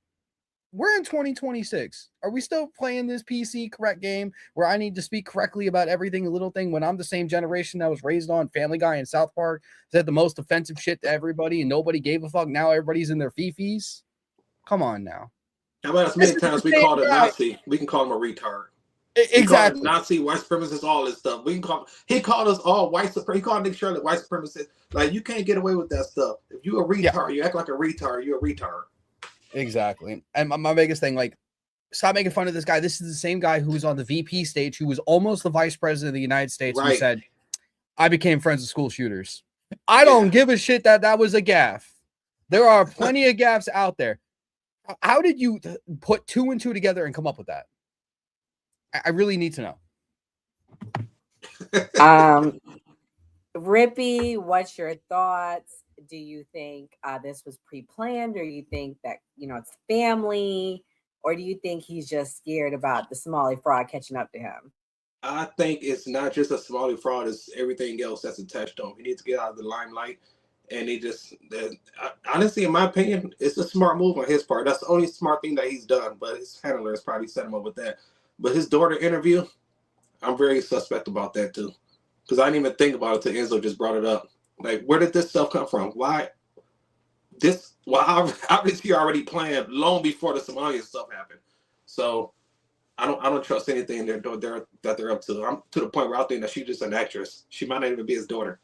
Speaker 21: We're in 2026. Are we still playing this PC correct game where I need to speak correctly about everything, a little thing, when I'm the same generation that was raised on Family Guy and South Park, said the most offensive shit to everybody and nobody gave a fuck? Now everybody's in their fifis. Come on now.
Speaker 22: How about as many times we called a Nazi? We can call him a retard.
Speaker 21: Exactly.
Speaker 22: Nazi, white supremacists, all this stuff. We can call. He called us all white supremacists. He called Nick Shirley white supremacists. Like, you can't get away with that stuff. If you a retard, you act like a retard. You're a retard.
Speaker 21: Exactly. And my biggest thing, like, stop making fun of this guy. This is the same guy who was on the VP stage, who was almost the vice president of the United States, who said, I became friends with school shooters. I don't give a shit that was a gaffe. There are plenty of gaffes out there. How did you put 2 and 2 together and come up with that? I really need to know.
Speaker 2: Rippy, what's your thoughts? Do you think this was pre-planned, or you think that, it's family, or do you think he's just scared about the Somali fraud catching up to him?
Speaker 22: I think it's not just a Somali fraud; it's everything else that's attached to him. He needs to get out of the limelight, and honestly, in my opinion, it's a smart move on his part. That's the only smart thing that he's done. But his handler has probably set him up with that. But his daughter interview, I'm very suspect about that too, because I didn't even think about it until Enzo just brought it up. Like, where did this stuff come from? Why this? Well, obviously already planned long before the Somalian stuff happened. So I don't trust anything that they're up to. I'm to the point where I think that she's just an actress. She might not even be his daughter.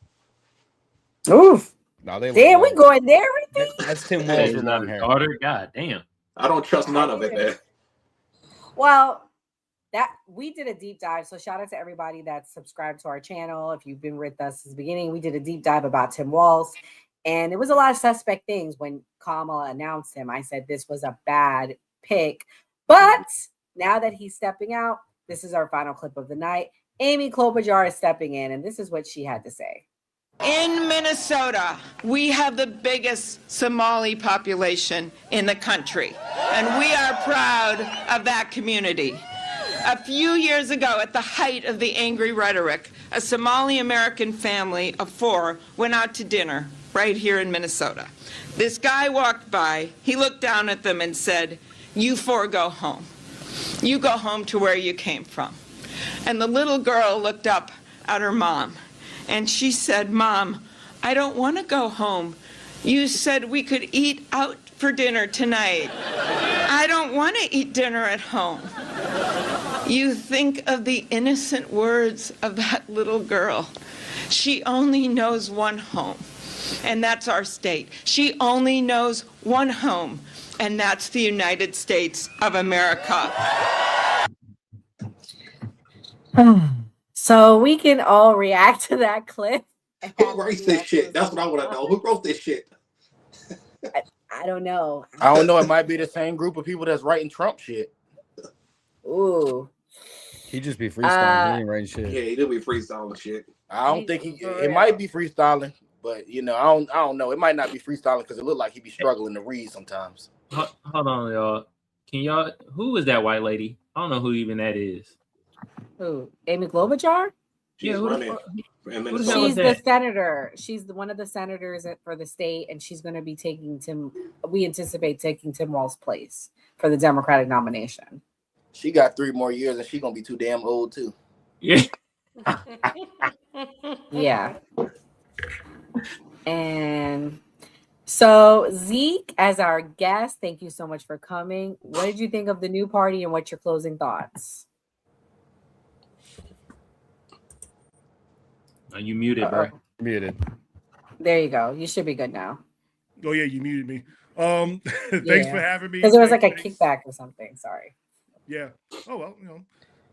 Speaker 2: Oof.
Speaker 21: No, they
Speaker 2: damn, we going there, Rippy?
Speaker 21: That's Tim Walz with long hair.
Speaker 18: Daughter, god damn.
Speaker 22: I don't trust none of it, man.
Speaker 2: Well, that we did a deep dive. So shout out to everybody that's subscribed to our channel. If you've been with us since the beginning, we did a deep dive about Tim Walz. And it was a lot of suspect things when Kamala announced him. I said this was a bad pick. But now that he's stepping out, this is our final clip of the night. Amy Klobuchar is stepping in, and this is what she had to say.
Speaker 9: In Minnesota, we have the biggest Somali population in the country, and we are proud of that community. A few years ago, at the height of the angry rhetoric, a Somali American family of 4 went out to dinner right here in Minnesota. This guy walked by, he looked down at them and said, "You 4 go home. You go home to where you came from." And the little girl looked up at her mom, and she said, "Mom, I don't want to go home. You said we could eat out for dinner tonight. I don't want to eat dinner at home." You think of the innocent words of that little girl. She only knows one home, and that's our state. She only knows one home, and that's the United States of America.
Speaker 2: So we can all react to that clip.
Speaker 22: Who writes this shit? That's what I want to know. Who wrote this shit?
Speaker 2: I don't know.
Speaker 7: I don't know. It might be the same group of people that's writing Trump shit.
Speaker 2: Ooh.
Speaker 15: He just be freestyling. He ain't writing shit.
Speaker 22: Yeah, he do be freestyling shit.
Speaker 7: I don't think he. It might be freestyling, but I don't know. It might not be freestyling because it looked like he be struggling to read sometimes.
Speaker 18: Hold on, y'all. Can y'all? Who is that white lady? I don't know who even that is.
Speaker 2: Who? Amy Klobuchar?
Speaker 22: She's running.
Speaker 2: She's the senator. She's one of the senators for the state, and she's going to be taking Tim. We anticipate taking Tim Walz's place for the Democratic nomination.
Speaker 7: She got 3 more years, and she's gonna be too damn old too.
Speaker 18: Yeah.
Speaker 2: Yeah. And so Zeke, as our guest, thank you so much for coming. What did you think of the new party, and what's your closing thoughts?
Speaker 18: Are you muted, bro?
Speaker 15: Muted.
Speaker 2: There you go. You should be good now.
Speaker 20: Oh yeah, you muted me. Thanks for having me.
Speaker 2: Because there was like a kickback or something. Sorry.
Speaker 20: Yeah. Oh well,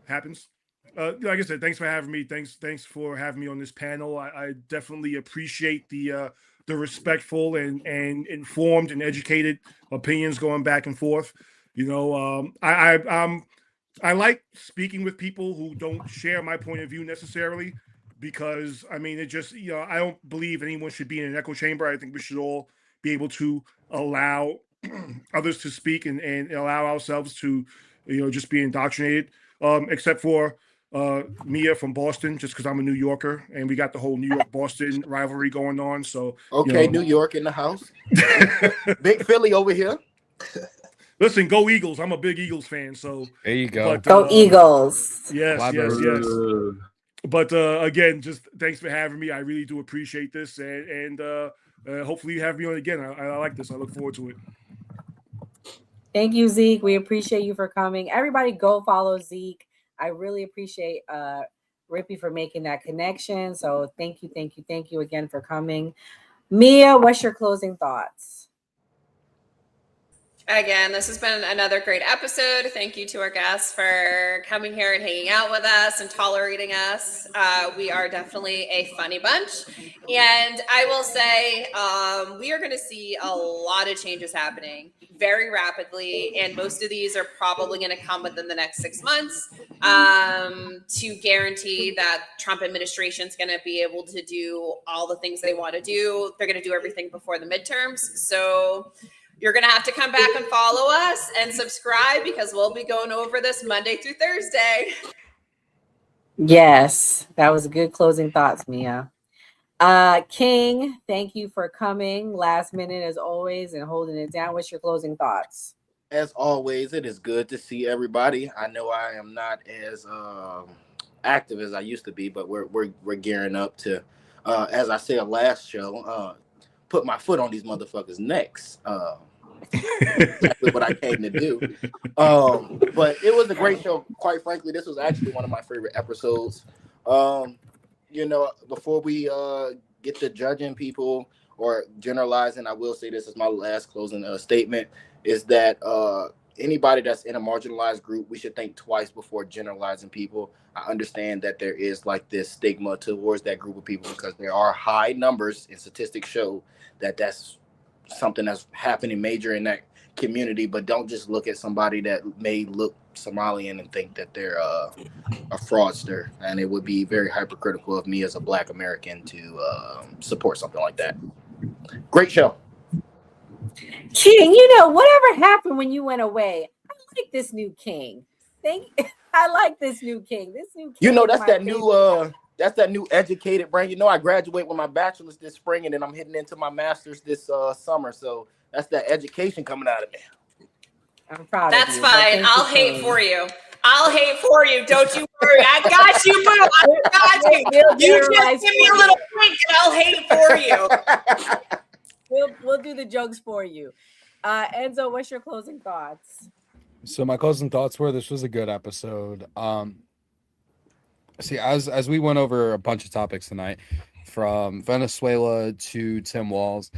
Speaker 20: happens. Like I said, thanks for having me. Thanks for having me on this panel. I definitely appreciate the respectful and informed and educated opinions going back and forth. I like speaking with people who don't share my point of view necessarily, because it just I don't believe anyone should be in an echo chamber. I think we should all be able to allow others to speak and allow ourselves to just be indoctrinated, except for Mia from Boston, just because I'm a New Yorker and we got the whole New York-Boston rivalry going on. So
Speaker 7: okay, New York in the house. Big Philly over here.
Speaker 20: Listen, go Eagles. I'm a big Eagles fan. So
Speaker 15: there you go.
Speaker 2: Go Eagles.
Speaker 20: Yes. But again, just thanks for having me. I really do appreciate this, and hopefully you have me on again. I like this. I look forward to it.
Speaker 2: Thank you, Zeke. We appreciate you for coming. Everybody go follow Zeke. I really appreciate Rippy for making that connection. So thank you again for coming. Mia, what's your closing thoughts?
Speaker 19: Again, this has been another great episode. Thank you to our guests for coming here and hanging out with us and tolerating us. We are definitely a funny bunch. And I will say we are going to see a lot of changes happening very rapidly. And most of these are probably going to come within the next 6 months to guarantee that Trump administration is going to be able to do all the things they want to do. They're going to do everything before the midterms. So you're going to have to come back and follow us and subscribe, because we'll be going over this Monday through Thursday.
Speaker 2: Yes, that was a good closing thoughts, Mia. King, thank you for coming last minute as always and holding it down. What's your closing thoughts?
Speaker 7: As always, it is good to see everybody. I know I am not as active as I used to be, but we're gearing up to, as I said last show, put my foot on these motherfuckers' necks. Exactly what I came to do. But it was a great show. Quite frankly, this was actually one of my favorite episodes. Before we get to judging people or generalizing, I will say this is my last closing statement, is that anybody that's in a marginalized group, we should think twice before generalizing people. I understand that there is like this stigma towards that group of people because there are high numbers, and statistics show that that's something that's happening major in that community. But don't just look at somebody that may look Somalian and think that they're a fraudster. And it would be very hypercritical of me as a Black American to support something like that. Great show.
Speaker 2: King, whatever happened when you went away, I like this new King. I like this new King. This new King.
Speaker 7: That's that new educated brain. I graduate with my bachelor's this spring, and then I'm heading into my master's this summer. So that's that education coming out of me.
Speaker 2: I'm proud
Speaker 19: of you. That's fine. I'll hate for you. Don't you worry. I got you, boo. I got you. You just give me a little wink, and I'll hate for
Speaker 2: you. We'll do the jokes for you. Enzo, what's your closing thoughts?
Speaker 15: So my closing thoughts were, this was a good episode. See, as we went over a bunch of topics tonight, from Venezuela to Tim Walz,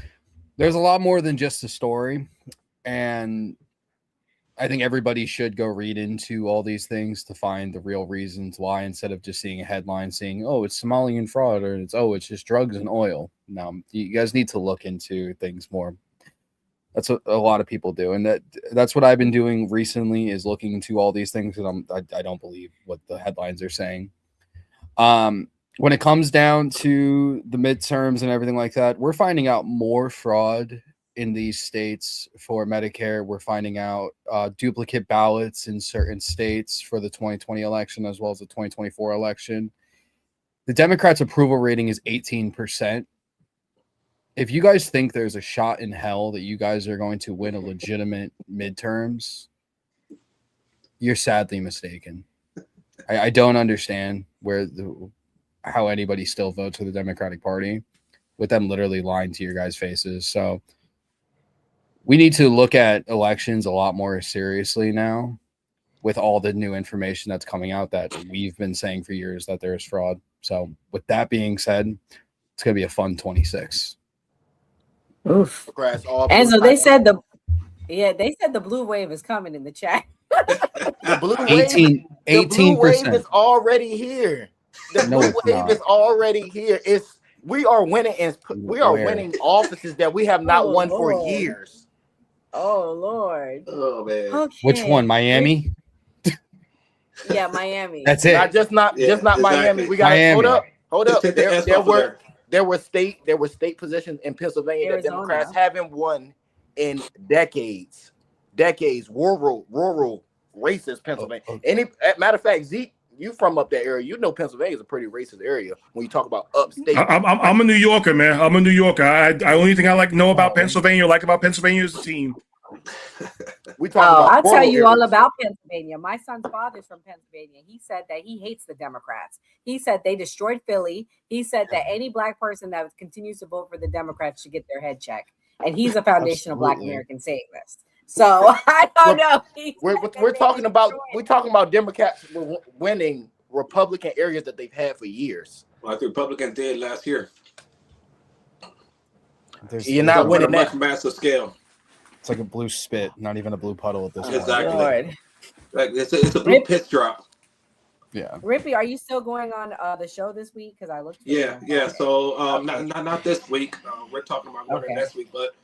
Speaker 15: there's a lot more than just a story. And
Speaker 21: I think everybody should go read into all these things to find the real reasons why, instead of just seeing a headline saying, oh, it's Somalian fraud, or it's just drugs and oil. No, you guys need to look into things more. That's what a lot of people do, and that's what I've been doing recently, is looking into all these things, because I don't believe what the headlines are saying. When it comes down to the midterms and everything like that, we're finding out more fraud in these states for Medicare. We're finding out duplicate ballots in certain states for the 2020 election as well as the 2024 election. The Democrats' approval rating is 18%. If you guys think there's a shot in hell that you guys are going to win a legitimate midterms, you're sadly mistaken. I don't understand how anybody still votes for the Democratic Party with them literally lying to your guys' faces. So we need to look at elections a lot more seriously now, with all the new information that's coming out that we've been saying for years that there is fraud. So with that being said, it's going to be a fun 26.
Speaker 2: Oof. And so they said the blue wave is coming in the chat.
Speaker 7: The blue wave,
Speaker 21: 18%.
Speaker 7: is already here. The blue wave is already here. We are winning, and we are winning offices that we have not won for years.
Speaker 2: Oh Lord.
Speaker 22: Oh man.
Speaker 2: Okay.
Speaker 21: Which one? Miami?
Speaker 2: Yeah, Miami.
Speaker 21: That's it.
Speaker 7: Not Miami. We got
Speaker 21: Miami.
Speaker 7: hold up. There were state positions in Pennsylvania
Speaker 2: Arizona.
Speaker 7: that Democrats haven't won in decades. Rural racist Pennsylvania. Matter of fact, Zeke, you from up that area, you know Pennsylvania is a pretty racist area when you talk about upstate.
Speaker 20: I'm a New Yorker, man. I'm a New Yorker. I only thing I know about Pennsylvania, is the team.
Speaker 2: I'll tell you all about Pennsylvania. My son's father's from Pennsylvania. He said that he hates the Democrats. He said they destroyed Philly. He said that any black person that continues to vote for the Democrats should get their head checked. And he's a foundational Black American saying this. So I don't know.
Speaker 7: We're talking about Democrats winning Republican areas that they've had for years.
Speaker 22: Like the Republicans did last year.
Speaker 7: You're not winning
Speaker 22: on a much massive scale.
Speaker 21: It's like a blue spit, not even a blue puddle at this point.
Speaker 22: Exactly. Like it's a blue pitch drop.
Speaker 21: Yeah.
Speaker 2: Rippy, are you still going on the show this week? Because I looked.
Speaker 22: Yeah. So not this week. We're talking about going next week, but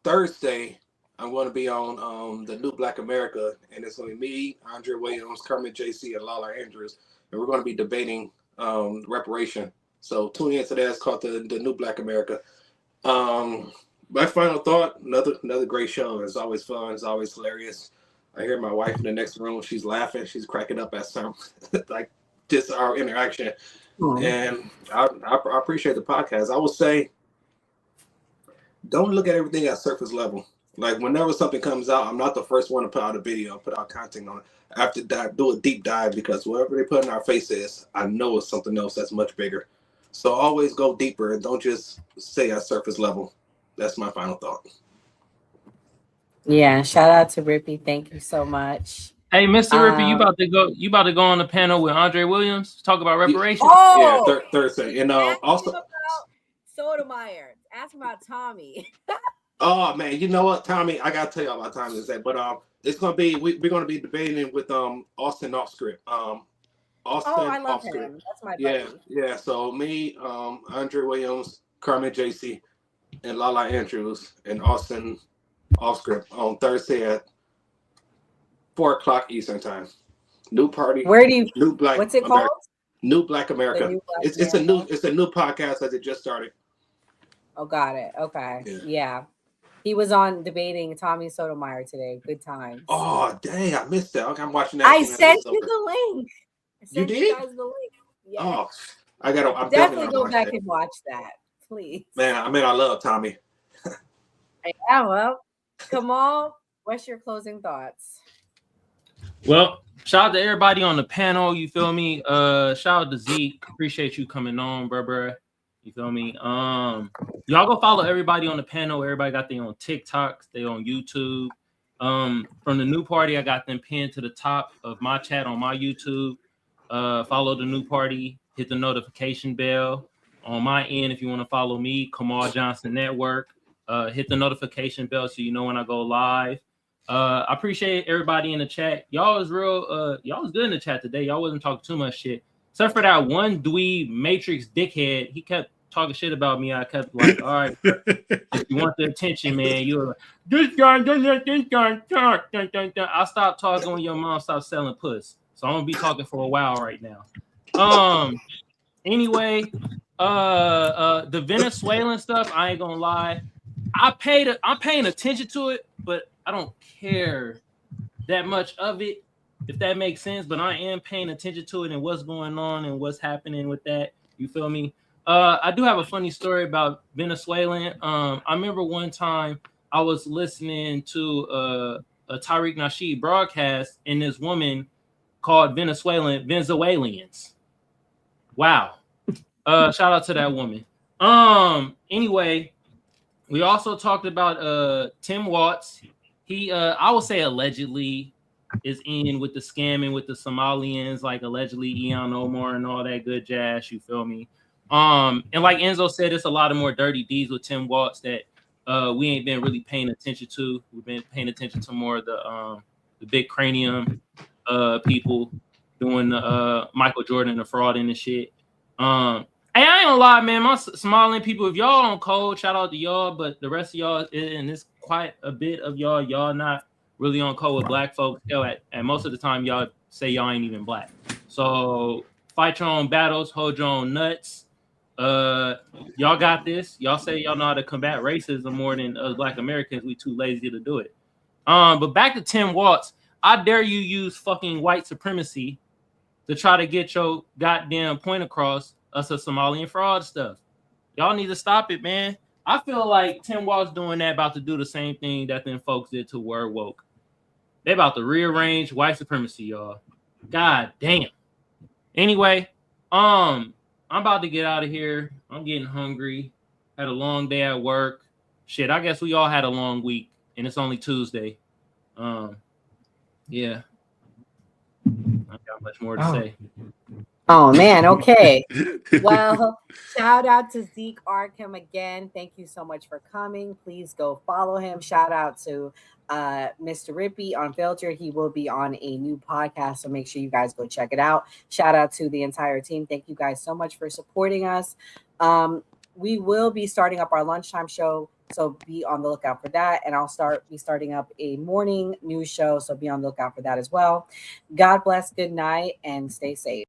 Speaker 22: Thursday I'm going to be on the New Black America, and it's going to be me, Andre Williams, Kermit JC, and Lala Andrews, and we're going to be debating reparation. So tune into that. It's called the New Black America. My final thought: another great show. It's always fun. It's always hilarious. I hear my wife in the next room. She's laughing. She's cracking up at some like just our interaction. And I appreciate the podcast. I will say, don't look at everything at surface level. Like whenever something comes out, I'm not the first one to put out a video, put out content on it. I have to do a deep dive because whatever they put in our faces, I know it's something else that's much bigger. So always go deeper and don't just stay at surface level. That's my final thought.
Speaker 2: Yeah, shout out to Rippy. Thank you so much.
Speaker 18: Hey, Mr. Rippy, you about to go on the panel with Andre Williams, talk about reparations.
Speaker 22: Yeah, Thursday. And also
Speaker 2: about Sotomayor. Ask about Tommy.
Speaker 22: Oh man, you know what, Tommy? I gotta tell you about Tommy today, but it's gonna be we're gonna be debating with Austin Offscript. Austin
Speaker 2: I love
Speaker 22: Offscript.
Speaker 2: him. That's my buddy.
Speaker 22: Yeah. So me, Andre Williams, Carmen JC, and Lala Andrews and Austin Offscript on Thursday at 4:00 Eastern time. New party. New Black?
Speaker 2: What's it
Speaker 22: America.
Speaker 2: called?
Speaker 22: New Black America.
Speaker 2: New Black
Speaker 22: It's a new podcast that it just started.
Speaker 2: Oh, got it. Okay. Yeah. He was on debating Tommy Sotomayor today. Good times.
Speaker 22: Oh dang, I missed that. Okay, I'm watching that.
Speaker 2: I sent you the link.
Speaker 22: You did?
Speaker 2: guys the link. Yes.
Speaker 22: Oh, I'm
Speaker 2: definitely go back and watch that, please.
Speaker 22: Man, I love Tommy.
Speaker 2: Yeah, well, Kamal, what's your closing thoughts?
Speaker 18: Well, shout out to everybody on the panel. You feel me? Shout out to Zeke. Appreciate you coming on, bruh. You feel me? Y'all go follow everybody on the panel. Everybody got their own TikToks, they on YouTube. From the new party, I got them pinned to the top of my chat on my YouTube. Follow the new party, hit the notification bell. On my end, if you want to follow me, Kamal Johnson Network, hit the notification bell so you know when I go live. I appreciate everybody in the chat. Y'all was real. Y'all was good in the chat today. Y'all wasn't talking too much shit, except for that one dweeb Matrix dickhead. He kept talking shit about me. I kept like, all right, bro, if you want the attention, man, you're like, this guy doesn't let this guy talk. Dun, dun, dun. I stopped talking when your mom stopped selling puss. So I'm gonna be talking for a while right now. Anyway, the Venezuelan stuff, I ain't gonna lie. I'm paying attention to it, but I don't care that much of it, if that makes sense. But I am paying attention to it and what's going on and what's happening with that. You feel me? I do have a funny story about Venezuelan. I remember one time I was listening to a Tariq Nasheed broadcast, and this woman called Venezuelans. Wow. Shout out to that woman. Anyway, we also talked about Tim Watts. He I would say allegedly is in with the scamming with the Somalians, like allegedly Ian Omar and all that good jazz. You feel me? And like Enzo said, it's a lot of more dirty deeds with Tim Watts that we ain't been really paying attention to. We've been paying attention to more of the big cranium people doing the Michael Jordan, the fraud and the shit. Hey, I ain't gonna lie, man. My Somalian people, if y'all on code, shout out to y'all. But the rest of y'all, and it's quite a bit of y'all not really on code with black folks. And most of the time, y'all say y'all ain't even black. So fight your own battles, hold your own nuts. Y'all got this. Y'all say y'all know how to combat racism more than us black Americans. We too lazy to do it. But back to Tim Watts. I dare you use fucking white supremacy to try to get your goddamn point across us a Somalian fraud stuff. Y'all need to stop it, man. I feel like Tim Watts doing that about to do the same thing that them folks did to Word Woke. They about to rearrange white supremacy, y'all. God damn. Anyway, I'm about to get out of here. I'm getting hungry. Had a long day at work. Shit, I guess we all had a long week, and it's only Tuesday. Yeah. I got much more to say.
Speaker 2: Oh man, okay. Well, shout out to Zeke Arkham again. Thank you so much for coming. Please go follow him. Shout out to Mr. Rippey on Filter. He will be on a new podcast, so make sure you guys go check it out. Shout out to the entire team. Thank you guys so much for supporting us. We will be starting up our lunchtime show, so be on the lookout for that. And I'll be starting up a morning news show, so be on the lookout for that as well. God bless, good night, and stay safe.